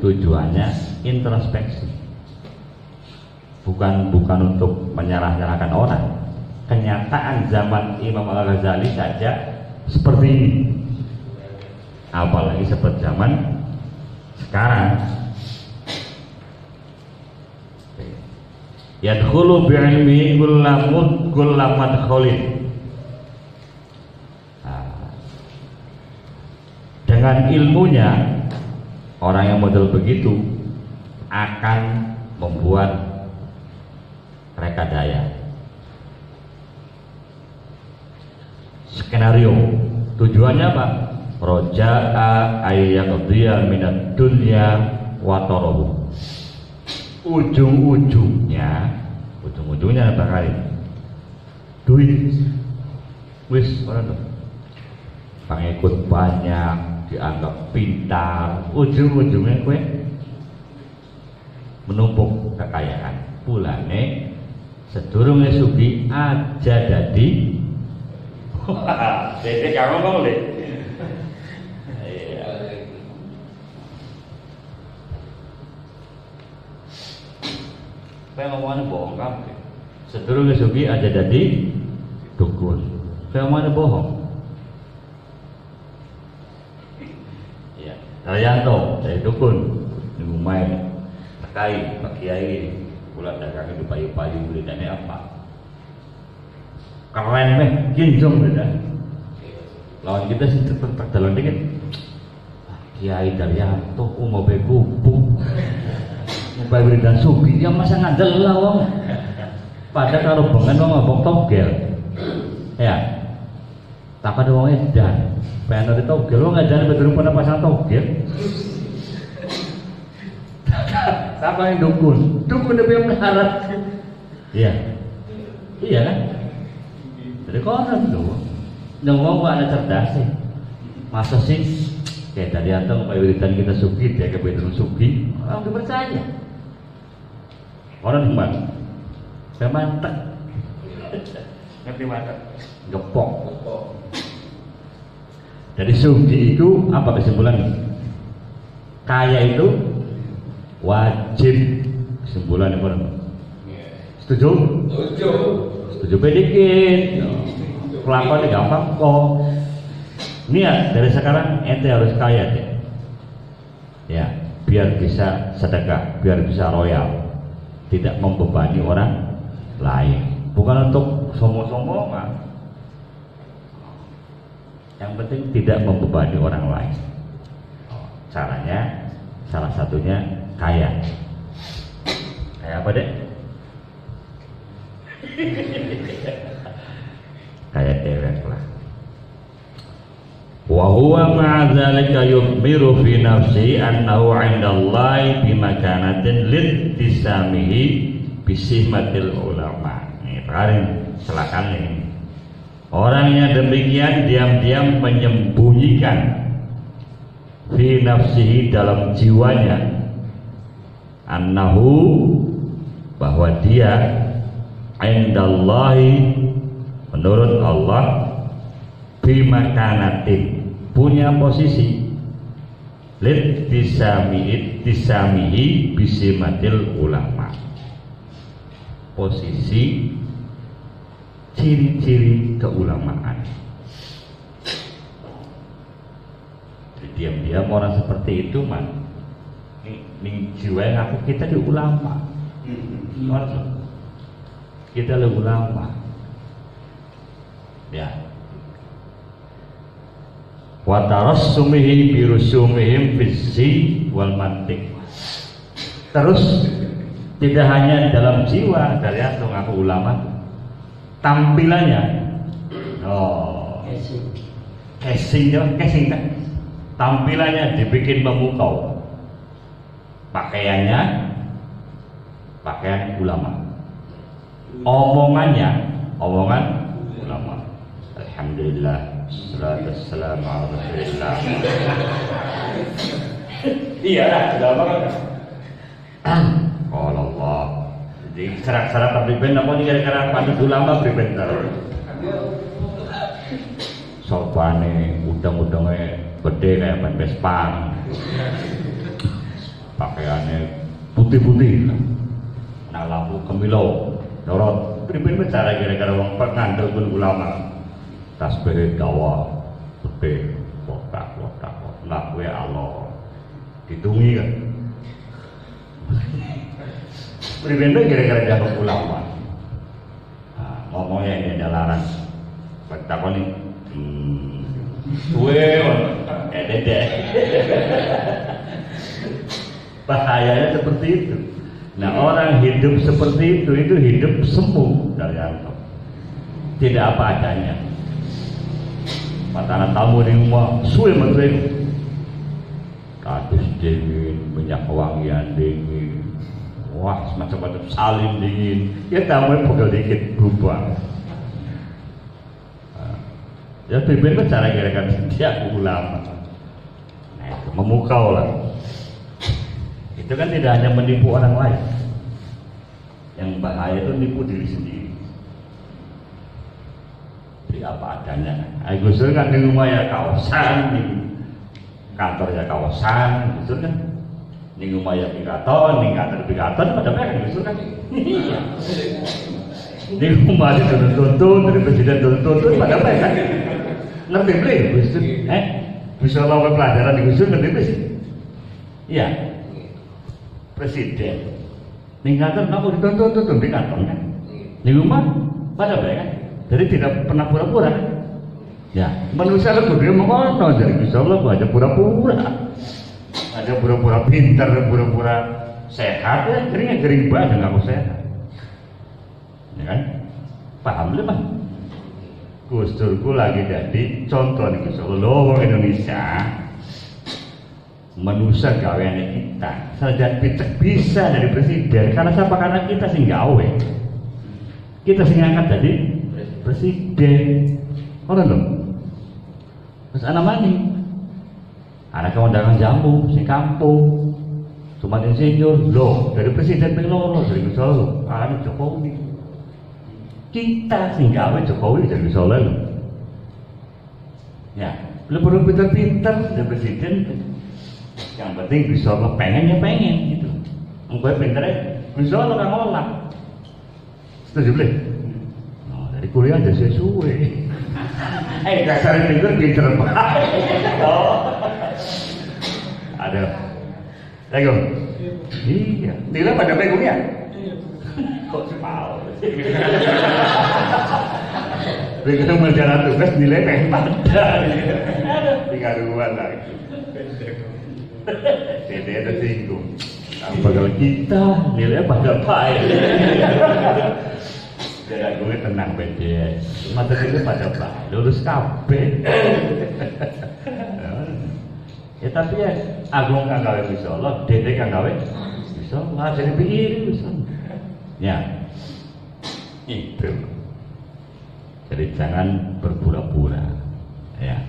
tujuannya introspeksi. Bukan untuk menyalahkan orang. Kenyataan zaman Imam Al-Ghazali saja seperti ini. Apalagi seperti zaman sekarang. Yadkhulu bi'ilmi kullamat kholin. Dengan ilmunya, orang yang model begitu akan membuat rekadaya, skenario. Tujuannya apa? Roja'a ayyaqdiya minad dunya wa tarahu. Ujung-ujungnya apa kali? Duit. Wis ora to. Pengikut banyak, dianggap pintar. Ujung-ujungnya kowe menumpuk kekayaan. Pulane sedurunge sugi aja dadi. Dede karo ngomong le. Saya ngomongnya bohong kabeh. Sedurunge sugi aja dadi dukun. Saya ngomongnya bohong. Iya, Daryanto dari dukun di Umay. Tekai Pak Kiai kula dagang itu payu-payu bedane apa? Keren meh, kinjong beda. Lawan kita sih tetep dalam dikit. Kiai Daryanto mau bekupu. Mau berikan sugi, ya masa ngandel lah wong. Pada karo bengen wong ngomong togel. Ya. Tak ada wong edan. Pengen ada togel, wong edan betul pada pasang togel. Siapa yang dukun? Dukun lebih melarat. Iya. Iya kan? Jadi konon tuh. Ngomong kok ada cerdas sih. Masa sih kayak dari atau wiridan kita sugi, dia kebetulan sugi, orang dipercaya. Orang gimana? Saya mantap. Ngerti mantap? Gepok. Jadi sugi itu apa kesimpulannya? Kaya itu wajib. Kesimpulannya apa? Setuju? Setuju. Setuju pedikit. Kelakuan gampang kok. Niat dari sekarang ente harus kaya deh. Ya, biar bisa sedekah, biar bisa royal. Tidak membebani orang lain. Bukan untuk sombong-sombongan. Yang penting tidak membebani orang lain. Caranya salah satunya kaya. Kayak apa deh? Kayak dewek lah. Wa huwa ma'a dzalika yukhbiru fi nafsi annahu 'indallahi bi makanatin littisamihi bi sihmatil ulama. Ini paling silakan ini. Orang yang demikian diam-diam menyembunyikan fi nafsihi dalam jiwanya annahu bahwa dia 'indallahi menurut Allah bi makanatin punya posisi littisamihi bisimatil ulama, posisi ciri-ciri keulamaan. Ya orang seperti itu man. Ning jiwa yang aku kita di ulama. Kita le ulama. Ya. Wa tarassumihi bi rusumihim fizzi wal mantiq. Terus tidak hanya dalam jiwa dari antum aku ulama, tampilannya. Oh, casing kan? Tampilannya dibikin memukau. Pakaian ulama. Omongan ulama. Alhamdulillah, salatu wassalamu ala Rasulillah. Iya lah, ulama kan. Kalau Allah, jadi serak-serak tapi ben apa nih gara-gara pandut ulama pribenter. Sopane udang-udangnya gede kayak ban Vespa. Pakaiannya putih-putih. Nah lampu kemilau, dorot. Pribadi cara gara-gara orang pengandel pun ulama. Tasbih dawa, gede, kotak. Lah gue Allah ditungi kan. Pribadi gara-gara dia ulama. Nah, ngomongnya ini ada larang. Betapa nih. Gue, dede. Bahayanya seperti itu. Nah orang hidup seperti itu hidup semu dari antum. Tidak apa adanya. Mata anak tamu di rumah, suwe menteri. Kados dingin, minyak wangian dingin. Wah, semacam salin dingin. Ya tamu pegel dikit berubah. Ya berbeda cara kira-kira dia ulama. Nah itu memukau lah. Itu kan tidak hanya menipu orang lain. Yang bahaya itu nipu diri sendiri. Jadi apa adanya. Gus Dur kan di rumah ya kawasan, di kantor ya kawasan, Gus Dur kan. Di rumah ya pidato, di kantor pidato, pada mereka Gus Dur kan. Iya. Di rumah itu tuntun, dari presiden tuntun, pada mereka kan. Ngerti beli Gus Dur? Bisa lawan pelajaran di Gus Dur ngerti beli sih? Iya. Presiden di kantor kamu dituntut di kantor kan, di rumah pada baik kan, jadi tidak pernah pura-pura kan? Ya manusia lebih dia mengono jadi bisa Allah aja pura-pura, ada pura-pura pintar, pura-pura sehat ya, gering banget nggak mau sehat, ya kan? Paham belum? Gus Durku lagi jadi contoh nih Gus Allah Indonesia. Manusia gawean kita saja bisa dari presiden karena siapa? Karena kita sing gawe, kita sing angkat jadi presiden. Orang loh terus anak mani anak keundangan jamu sing kampung cuma insinyur loh dari presiden pengelolo dari Solo anak Jokowi kita sing gawe Jokowi dari Solo loh ya belum pintar-pintar dari presiden. Yang penting bisa lo pengen ya pengen gitu. Gue pinternya bisa lo kan ngolah. Setuju boleh? Nah, dari kuliah aja sesuai. Dasar pinter banget. Oh. Ada. Lego. Iya. Nilai pada kuliah. Kok mau? Begitu menjalan tugas nilai pengen pada. Tinggal dua lagi. Dia tersinggung. Padahal kita nilai pada baik. Jadi gue tenang beda. Mata kita pada baik. Lulus kabeh. Ya tapi ya Agung kan gawe bisa Allah, Dede kan gawe bisa Allah. Jadi begini bisa. Ya itu. Jadi jangan berpura-pura. Ya.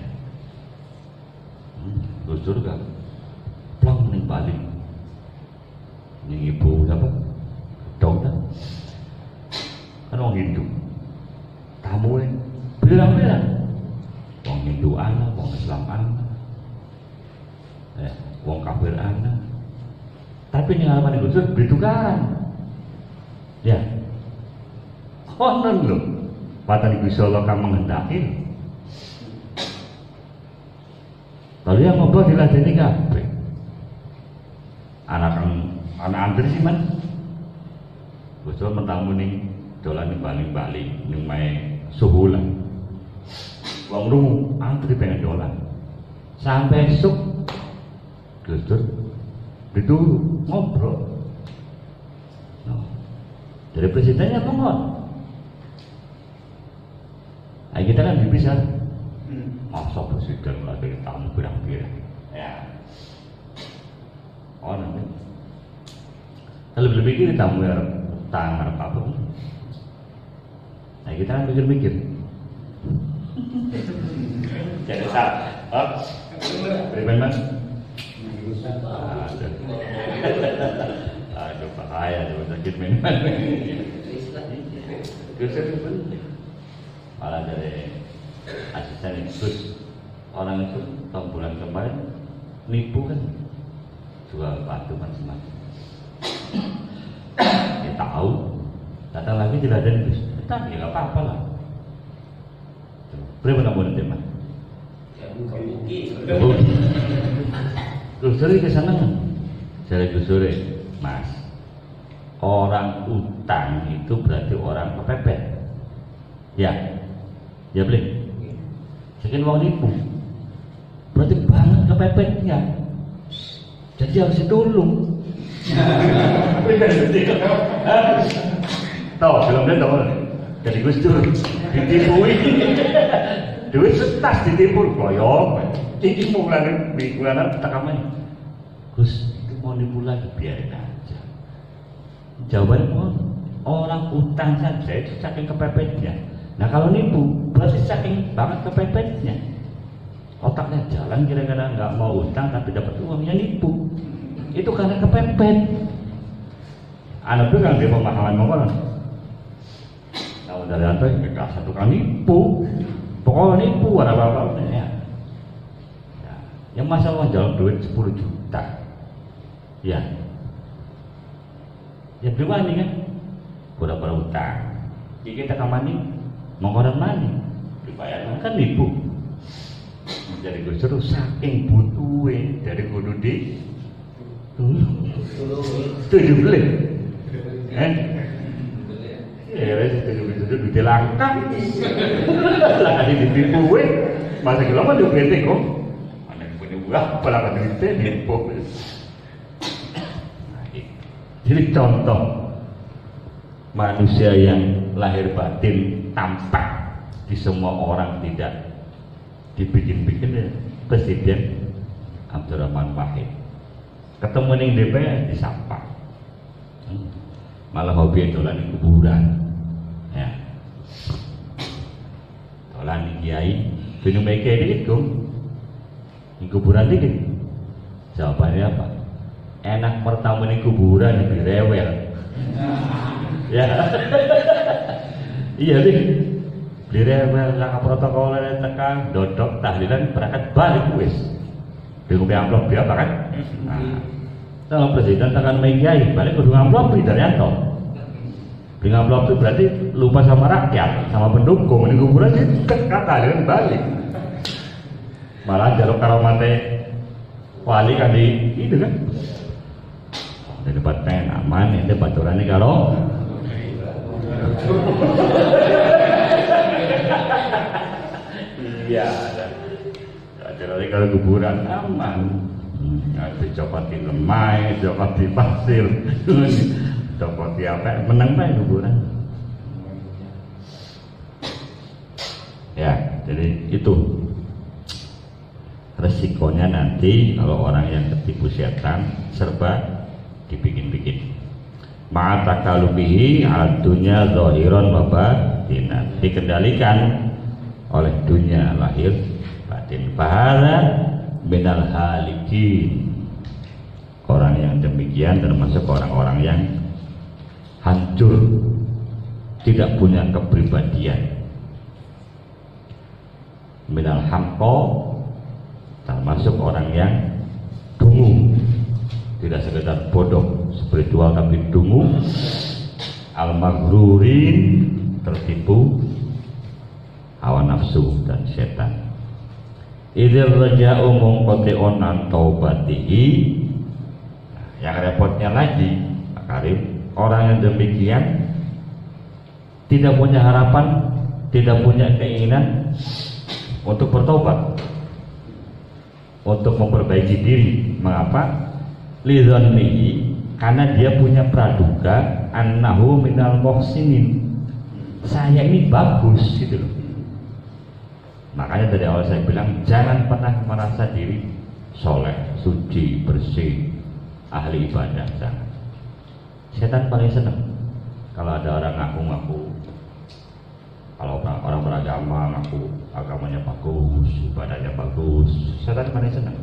Gus Dur kan plong ning Bali. Ning ibu apa? Dokter. Kan wong Hindu. Tamu bilang-bilang. Wong Hindu ana, wong Islam ana. Wong kafir ana. Tapi ning alaman Gus Dur bertukaran. Ya. Konon lho. Patan Gusti Allah kang menghendaki. Kalau yang ngobrol diladeni kabeh. Anak antri sih man. Bocor mentamu ning dolan ning Bali ning mae suhulan. Wong rungu antri pengen dolan. Sampai esuk Gus itu ngobrol. Dari presidennya ngomong. Nah, kita kan bisa masa presiden lagi tamu pirang-pirang. Ya. Oh nanti. Lebih-lebih kita tamu ya tangan apa? Nah kita kan mikir-mikir. Jadi salah. Bagaimana? Aduh bahaya tuh sakit minuman. Terus itu penting. Malah dari asisten Gus orang itu tahun bulan kemarin nipu kan jual batu macam-macam. Dia tahu datang lagi tidak ada Gus. Tapi nggak apa-apa lah. Berapa nomor tema? Gus Suri kesana nggak? Saya Gus Suri, Mas. Orang utang itu berarti orang kepepet. Ya, ya beli. Sekian uang nipu. Berarti banget kepepetnya. Jadi harus ditolong. Tahu filmnya tahu? Jadi Gus Dur ditipui. Duit setas ditipu koyok. Ini bulan tekaman. Gus itu mau nipu lagi biarin aja. Jawabannya orang utang saja itu saking kepepetnya. Nah kalau nipu berarti saking banget kepepetnya. Otaknya jalan kira-kira nggak mau utang tapi dapat uangnya nipu. Itu karena kepepet. Anak itu kan dia pemahaman mongol. Nah dari antar mereka satu kali nipu. Pokoknya nipu ada apa-apa ya. Yang masalah jalan duit 10 juta. Ya. Ya bagaimana kan? Pura-pura utang. Jika kita kamani mengorang mani dibayar kan nipu. Jadi gue seru saking butuhin dari kudu di tujuh beli. Ya wes tujuh dilangkang. Lah kan ditipu masa kilo mah duit kok. Ana punya buah pala duit nipu. Jadi contoh manusia yang lahir batin tampak di semua orang tidak dibikin-bikin ya Presiden Abdurrahman Wahid. Ketemu ning DPR disapa. Malah hobi dolan di kuburan. Ya. Dolan di kiai, gunung kiai itu di kuburan dikit. Jawabannya apa? Enak pertama di kuburan lebih rewel. Ya. Iya nih. Beli rewel lah protokolnya tekan dodok tahlilan berangkat balik wis. Bingung amplop dia apa kan? Nah, kalau presiden tekan megiai balik kudu amplop dari Daryanto. Beli amplop itu berarti lupa sama rakyat, sama pendukung. Di kuburan sih tekan tahlilan balik. Malah jalur karomate wali kan di itu kan. Di debat pen aman itu baturan ini kalau iya ada kalau kuburan aman dicopotin lemai, dicopot di pasir dicopot di apa menang bae kuburan ya. Jadi itu resikonya nanti kalau orang yang ketipu setan serba dibikin-bikin. Ma'atakalubihi al-dunya zahiran wa batinan, dikendalikan oleh dunia lahir batin. Pahala minal halikin, orang yang demikian termasuk orang-orang yang hancur, tidak punya kepribadian. Minal hamko, termasuk orang yang dungu, tidak sekedar bodoh spiritual tapi dungu. Al-maghrurin, tertipu hawa nafsu dan setan. Idzir raja'u munqati'un taubatihi. Yang repotnya lagi, Pak Karim, orang yang demikian tidak punya harapan, tidak punya keinginan untuk bertobat, untuk memperbaiki diri. Mengapa? Lidzannihi, karena dia punya praduga annahu minal muhsinin, saya ini bagus gitu loh. Makanya dari awal saya bilang jangan pernah merasa diri soleh, suci, bersih, ahli ibadah. Jangan. Setan paling senang kalau ada orang ngaku-ngaku, kalau orang beragama ngaku agamanya bagus, ibadahnya bagus, setan paling senang.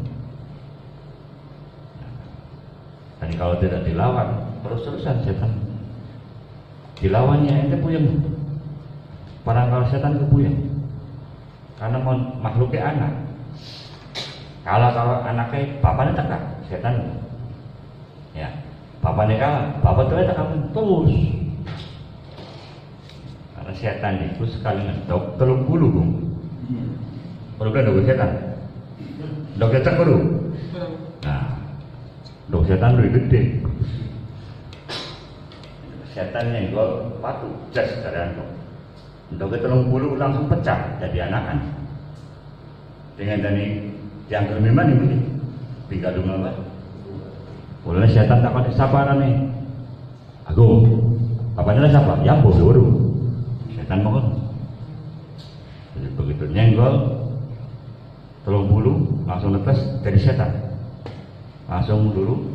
Dan kalau tidak dilawan, terus-terusan setan dilawannya ente puyeng. Padahal kalau setan kepuyeng, karena makhluknya anak. Kalau anaknya bapaknya tegak, setan ya. Bapaknya kalah, bapak tuh tegak terus. Karena setan itu sekali ngedok 30 bung. Perlu kan dok setan? Dok setan perlu. Nah, dok setan lebih gede. Setan yang gol patuh jas dari antok. Dok 30 langsung pecah jadi anakan. Dengan tadi yang kelima ini tinggal dulu apa? Mulai setan tak ada sabaran nih. Aku, bapaknya siapa? Ya bodoh. Setan mau. Jadi begitu nyenggol, 30 langsung netes jadi setan. Langsung dulu.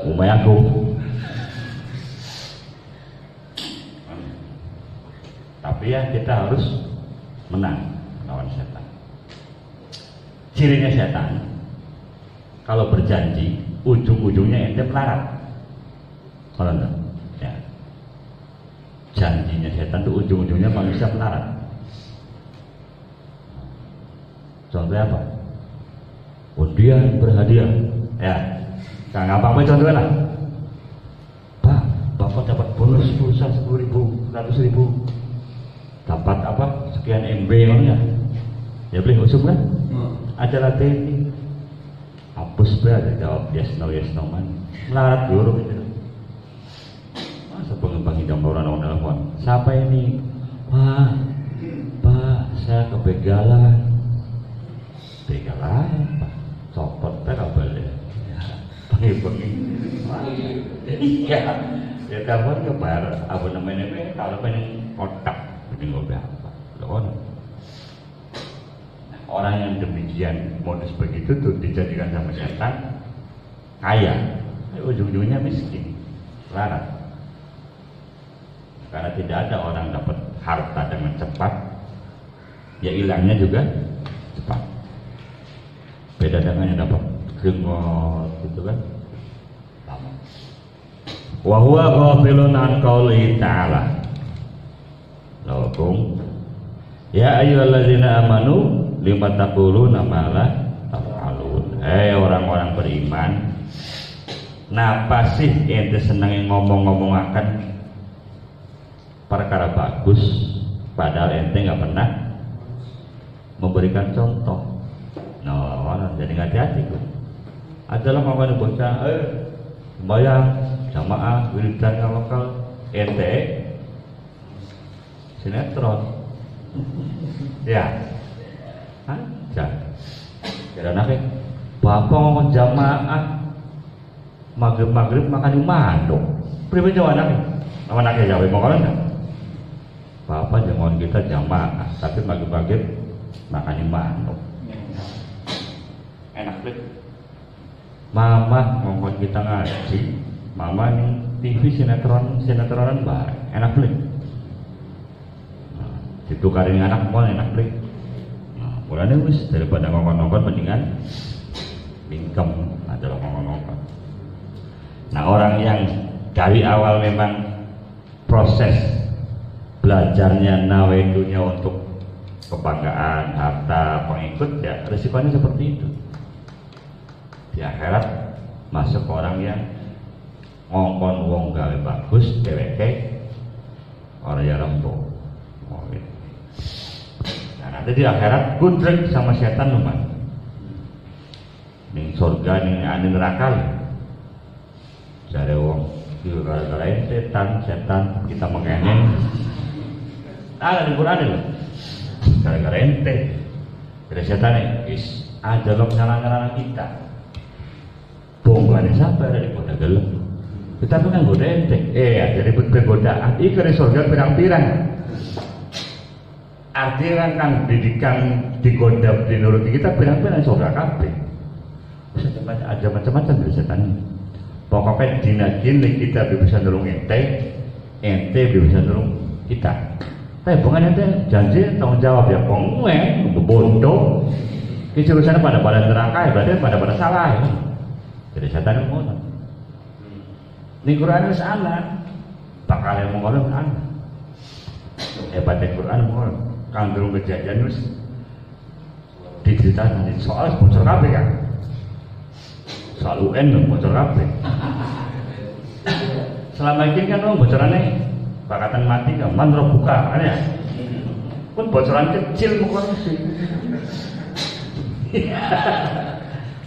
Umay aku. Tapi ya kita harus menang lawan setan. Cirinya setan, kalau berjanji ujung-ujungnya ente melarat. Kalau enggak, ya. Janjinya setan itu ujung-ujungnya manusia melarat. Contohnya apa? Undian berhadiah, ya. Kang apa contohnya lah? Pak, bapak dapat bonus pulsa 10.000, 100.000. Dapat apa? Sekian MB ya. Ya beli usum kan? Ada latih. Hapus berada jawab yes no man. Melarat dulu gitu. Masa pengembang hidup orang nelfon. Siapa ini? Pak, saya kebegalan. Begalan, Pak. Copot kabel ya. Pengi-pengi. Iya. Ya kapan kebar apa namanya kalau pengen kotak ini ngobrol apa? Loh. Orang yang demikian modus begitu tuh dijadikan sama setan kaya, ujung-ujungnya miskin, larat. Karena tidak ada orang dapat harta dengan cepat, ya hilangnya juga cepat. Beda dengan yang dapat gengot gitu kan, lama. Wa huwa ghafilun an qouli ta'ala. Lakum ya ayyuhalladzina amanu lima taquluna ma la taf'alun. Orang-orang beriman, napa sih ente seneng ngomong-ngomong akan perkara bagus padahal ente nggak pernah memberikan contoh. Jadi nggak hati-hati tuh. Adalah ngomongin bocah, sembahyang jamaah wiridan lokal ente sinetron, ya. Aja. Kira nake, bapak ngomong jamaah maghrib makan di mandok. Pribadi jawab nake jawab mau kan? Bapak jangan kita jamaah, tapi maghrib makan di mandok. Enak deh. Mama ngomong kita ngaji, mama nih TV sinetronan baik, enak deh. Ditukarin anak mau enak deh. Mulanya wis daripada ngongkon-ngongkon mendingan mingkem adalah ngongkon-ngongkon. Nah orang yang dari awal memang proses belajarnya nawedunya untuk kebanggaan, harta, pengikut, ya resikonya seperti itu. Di akhirat masuk orang yang ngongkon wong gawe bagus, dheweke orang yang rembuk. Nanti di akhirat kudrek sama setan lumayan. Ning surga ning ane neraka. Jare wong gara-gara setan kita mengenen. Ada di Quran lho. Gara-gara ente. Gara setan is aja lo nyala-nyala kita. Bongkane siapa dari kota gelem. Kita kan nggoda ente. Jadi godaan iki kene surga pirang-pirang. Artinya kan didikan digoda dinuruti kita pirang-pirang surga kabeh. Ada macam-macam dari setan ini. Pokoknya dinagin kita bisa nulung ente bisa nulung kita. Tapi bukan ente janji tanggung jawab ya pengwe bodoh. Ini urusannya pada neraka ya berarti pada salah ya. Jadi setan itu ngono. Ini Quran itu ana, bakal yang mengolah ana. Hebatnya Quran mengolah. Kang durung kejadian wis diceritakan soal bocor kabeh kan. Soal UN bocor kabeh. Selama ini kan bocorannya bakatan mati kan manro buka kan ya. Pun bocoran kecil mukanya sih.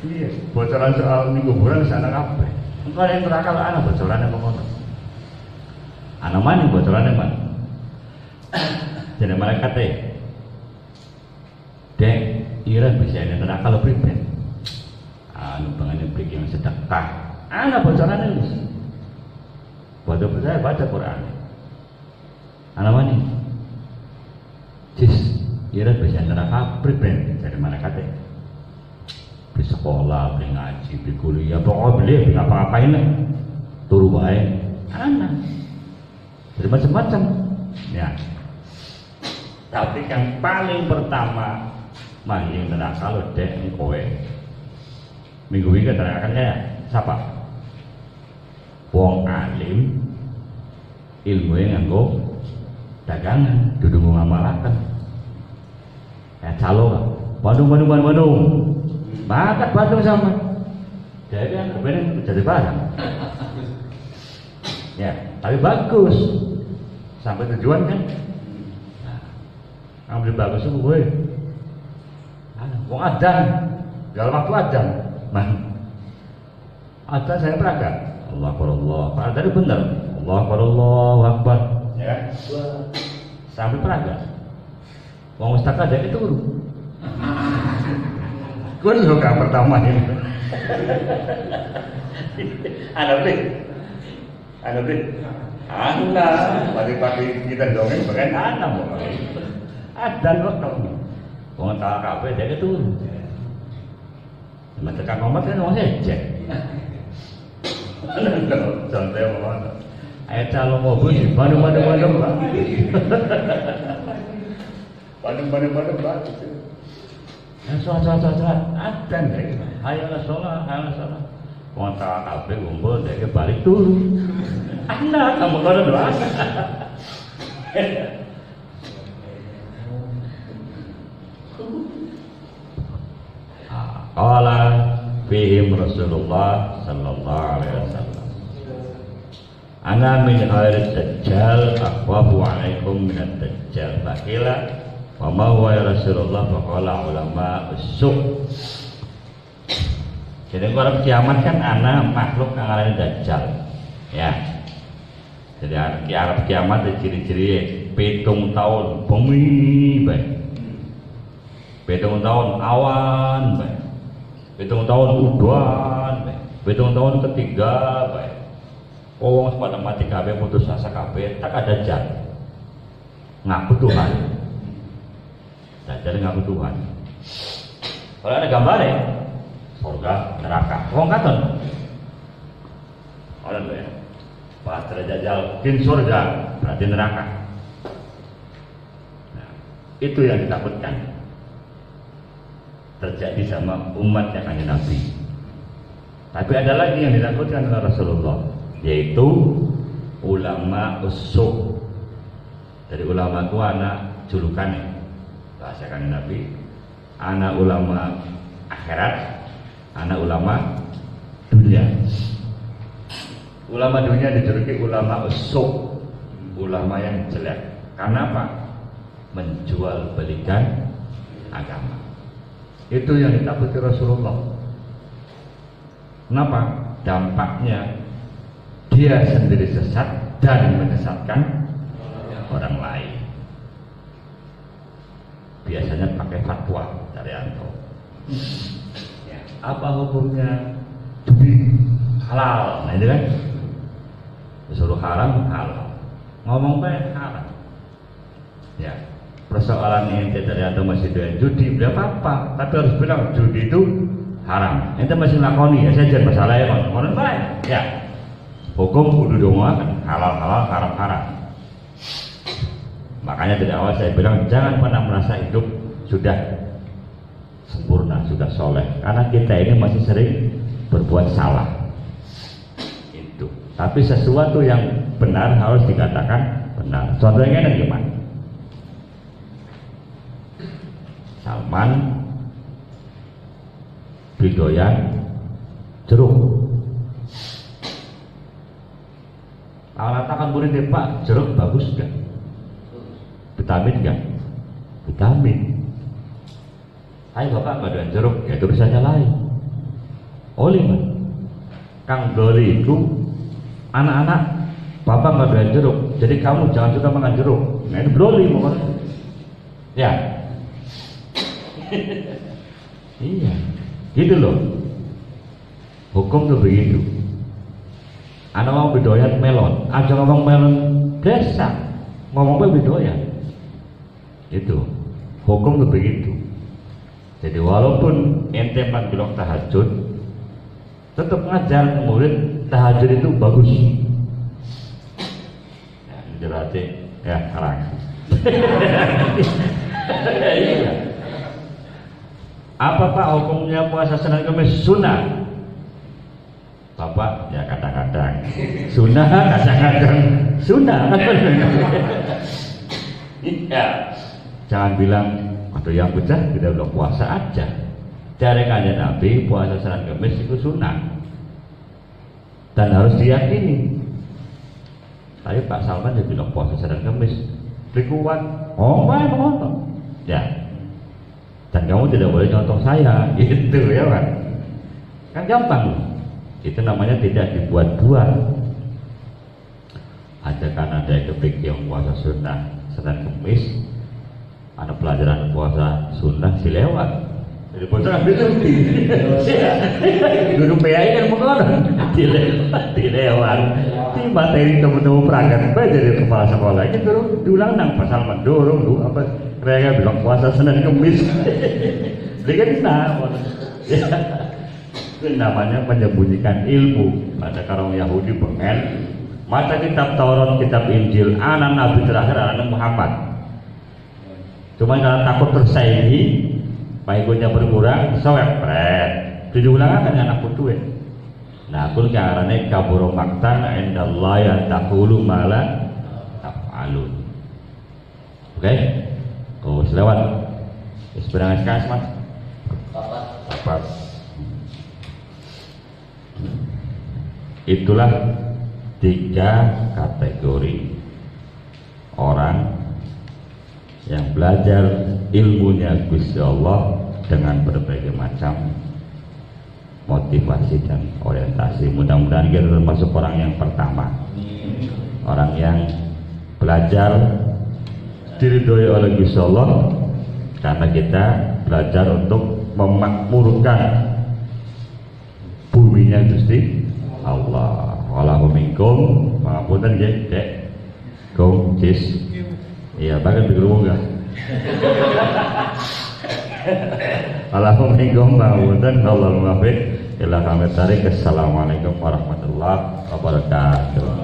Iya, bocoran soal ning kuburan sana kabeh. Engko yang neraka ana bocorane ngono. Ana mana bocorane man. Jadi malaikat dek ira bisa ning neraka lebih ben. Anu bangane blik yang sedekah. Ana bocorane wis. Bodoh saya baca Quran. Ana mana? Cis, ira bisa neraka priben dari malaikat di sekolah, di ngaji, di kuliah, pokoknya beli apa-apain lah turu baik anak jadi macam-macam ya. Tapi yang paling pertama maning neraka lo dek ini kowe minggu ini keterakannya siapa? Wong alim ilmunya nganggo dagangan duduk ngamalakan ya calo lah Bandung bakat Bandung sama jadi kan kemudian jadi barang ya tapi bagus sampai tujuan kan ambil bagus itu gue mau adan dalam waktu adan adan saya peragat Allah Akbar tadi benar Allah Akbar ya sampai peragat mau mustakad dari turun gue juga pertama ini. Anak, pagi-pagi kita dongeng bagian anak ada loh dong. Mau tahu kafe dia itu. Macam kan ngomong kan ngomong saja. Contohnya ngomong. Ayat calon mobil, Bandung. Sholat adan deh. Ayo sholat. Mau tahu kafe kumpul deh balik dulu. Anak kamu kalau doa. Qala fihim Rasulullah sallallahu alaihi wasallam. Ana min ghairi dajjal akhwafu alaikum min ad-dajjal. Fakila wa ma huwa ya Rasulullah faqala ulama usuk. Jadi kalau kiamat kan ana makhluk kang arane dajjal. Ya. Jadi kiamat ciri-ciri 7 tahun bumi bae. 7 tahun awan bae. 7 tahun udan bae. 7 tahun ketiga bae. Wong pada mati kabeh putus asa kabeh tak ada dajjal. Ngaku Tuhan. Dajjal ngaku Tuhan. Kalau ada gambarnya surga, neraka. Wong katon. Orang tuh ya. Pas terjajal din surga berarti neraka. Nah, itu yang ditakutkan terjadi sama umat yang kanjeng Nabi. Tapi ada lagi yang ditakutkan oleh Rasulullah, yaitu ulama usuk. Dari ulama itu anak julukannya bahasa kanjeng Nabi, anak ulama akhirat, anak ulama dunia. Ulama dunia dijuluki ulama usuk, ulama yang jelek. Karena apa? Menjual belikan agama. Itu yang ditakuti Rasulullah. Kenapa? Dampaknya dia sendiri sesat dan menyesatkan orang lain. Biasanya pakai fatwa dari Anto. Ya, apa hukumnya judi halal? Nah itu kan disuruh haram halal, ngomong baik haram. Ya, persoalan ini dari Anto masih doyan judi, berapa apa? Tapi harus bilang judi itu haram. Ente masih lakoni ya saja masalahnya ngomong baik. Ya, hukum kudu doang halal halal haram haram. Makanya dari awal saya bilang jangan pernah merasa hidup sudah sempurna, sudah soleh, karena kita ini masih sering berbuat salah. Itu. Tapi sesuatu yang benar harus dikatakan benar. Contohnya ini gimana? Salman bidoyan jeruk. Kalau katakan murid Pak, jeruk bagus enggak? Vitamin enggak? Vitamin. Ayo bapak nggak doyan jeruk, ya itu urusannya lain. Oli man, Kang Doli itu anak-anak, bapak nggak doyan jeruk, jadi kamu jangan suka makan jeruk. Nah itu Doli mau ya. Iya, gitu loh. Hukum tuh begitu. Anak mau bidoyan melon, aja ngomong melon desa, ngomongnya bidoyan. Itu hukum tuh begitu. Jadi walaupun ente bilang tahajud, tetap ngajar murid tahajud itu bagus. Ya, berarti ya halang. Iya. Apa Pak hukumnya puasa Senin Kamis sunnah? Bapak ya kadang-kadang sunnah, kadang-kadang sunnah. Iya. Jangan bilang atau yang pecah tidak bilang puasa aja. Dari kanjeng Nabi puasa Senin Kamis itu sunnah dan harus diyakini. Tapi Pak Salman dia bilang puasa Senin Kamis kuat. Oh memang ya. Dan kamu tidak boleh contoh saya, gitu ya kan? Kan gampang. Itu namanya tidak dibuat-buat. Ada kan ada yang kepikir puasa sunnah Senin Kamis. Ada pelajaran puasa sunnah silewat. Jadi bocor ambil lebih. Guru PAI kan mengonon dilewat. Di materi teman-teman perangkat baca dari kepala sekolah itu diulang nang pasal mendorong lu apa mereka bilang puasa Senin Kamis. Dia kan naon. Itu namanya menyembunyikan ilmu. Pada kaum Yahudi pengen mata kitab Taurat, kitab Injil, anak Nabi terakhir anak Muhammad. Cuma karena takut tersaingi, pengikutnya berkurang, sewepret. Jadi ulang akan anak putu. Nah, aku karena kaburo maktan, indallahi an taqulu ma la taf'alun. Oke? Oh, selewat. Sebenarnya sekarang Mas. Papat. Itulah 3 kategori orang yang belajar ilmunya Gusti Allah dengan berbagai macam motivasi dan orientasi. Mudah-mudahan kita termasuk orang yang pertama, orang yang belajar diridhoi oleh Gusti Allah karena kita belajar untuk memakmurkan buminya Gusti Allah. Wallahu minkum, pangapunten nggih, Dek. Gong cis. Iya, bahkan digerung enggak? Allahumma minkum pangapunten, Allahumma muwaffiq ila kami tarik. Assalamualaikum warahmatullahi wabarakatuh.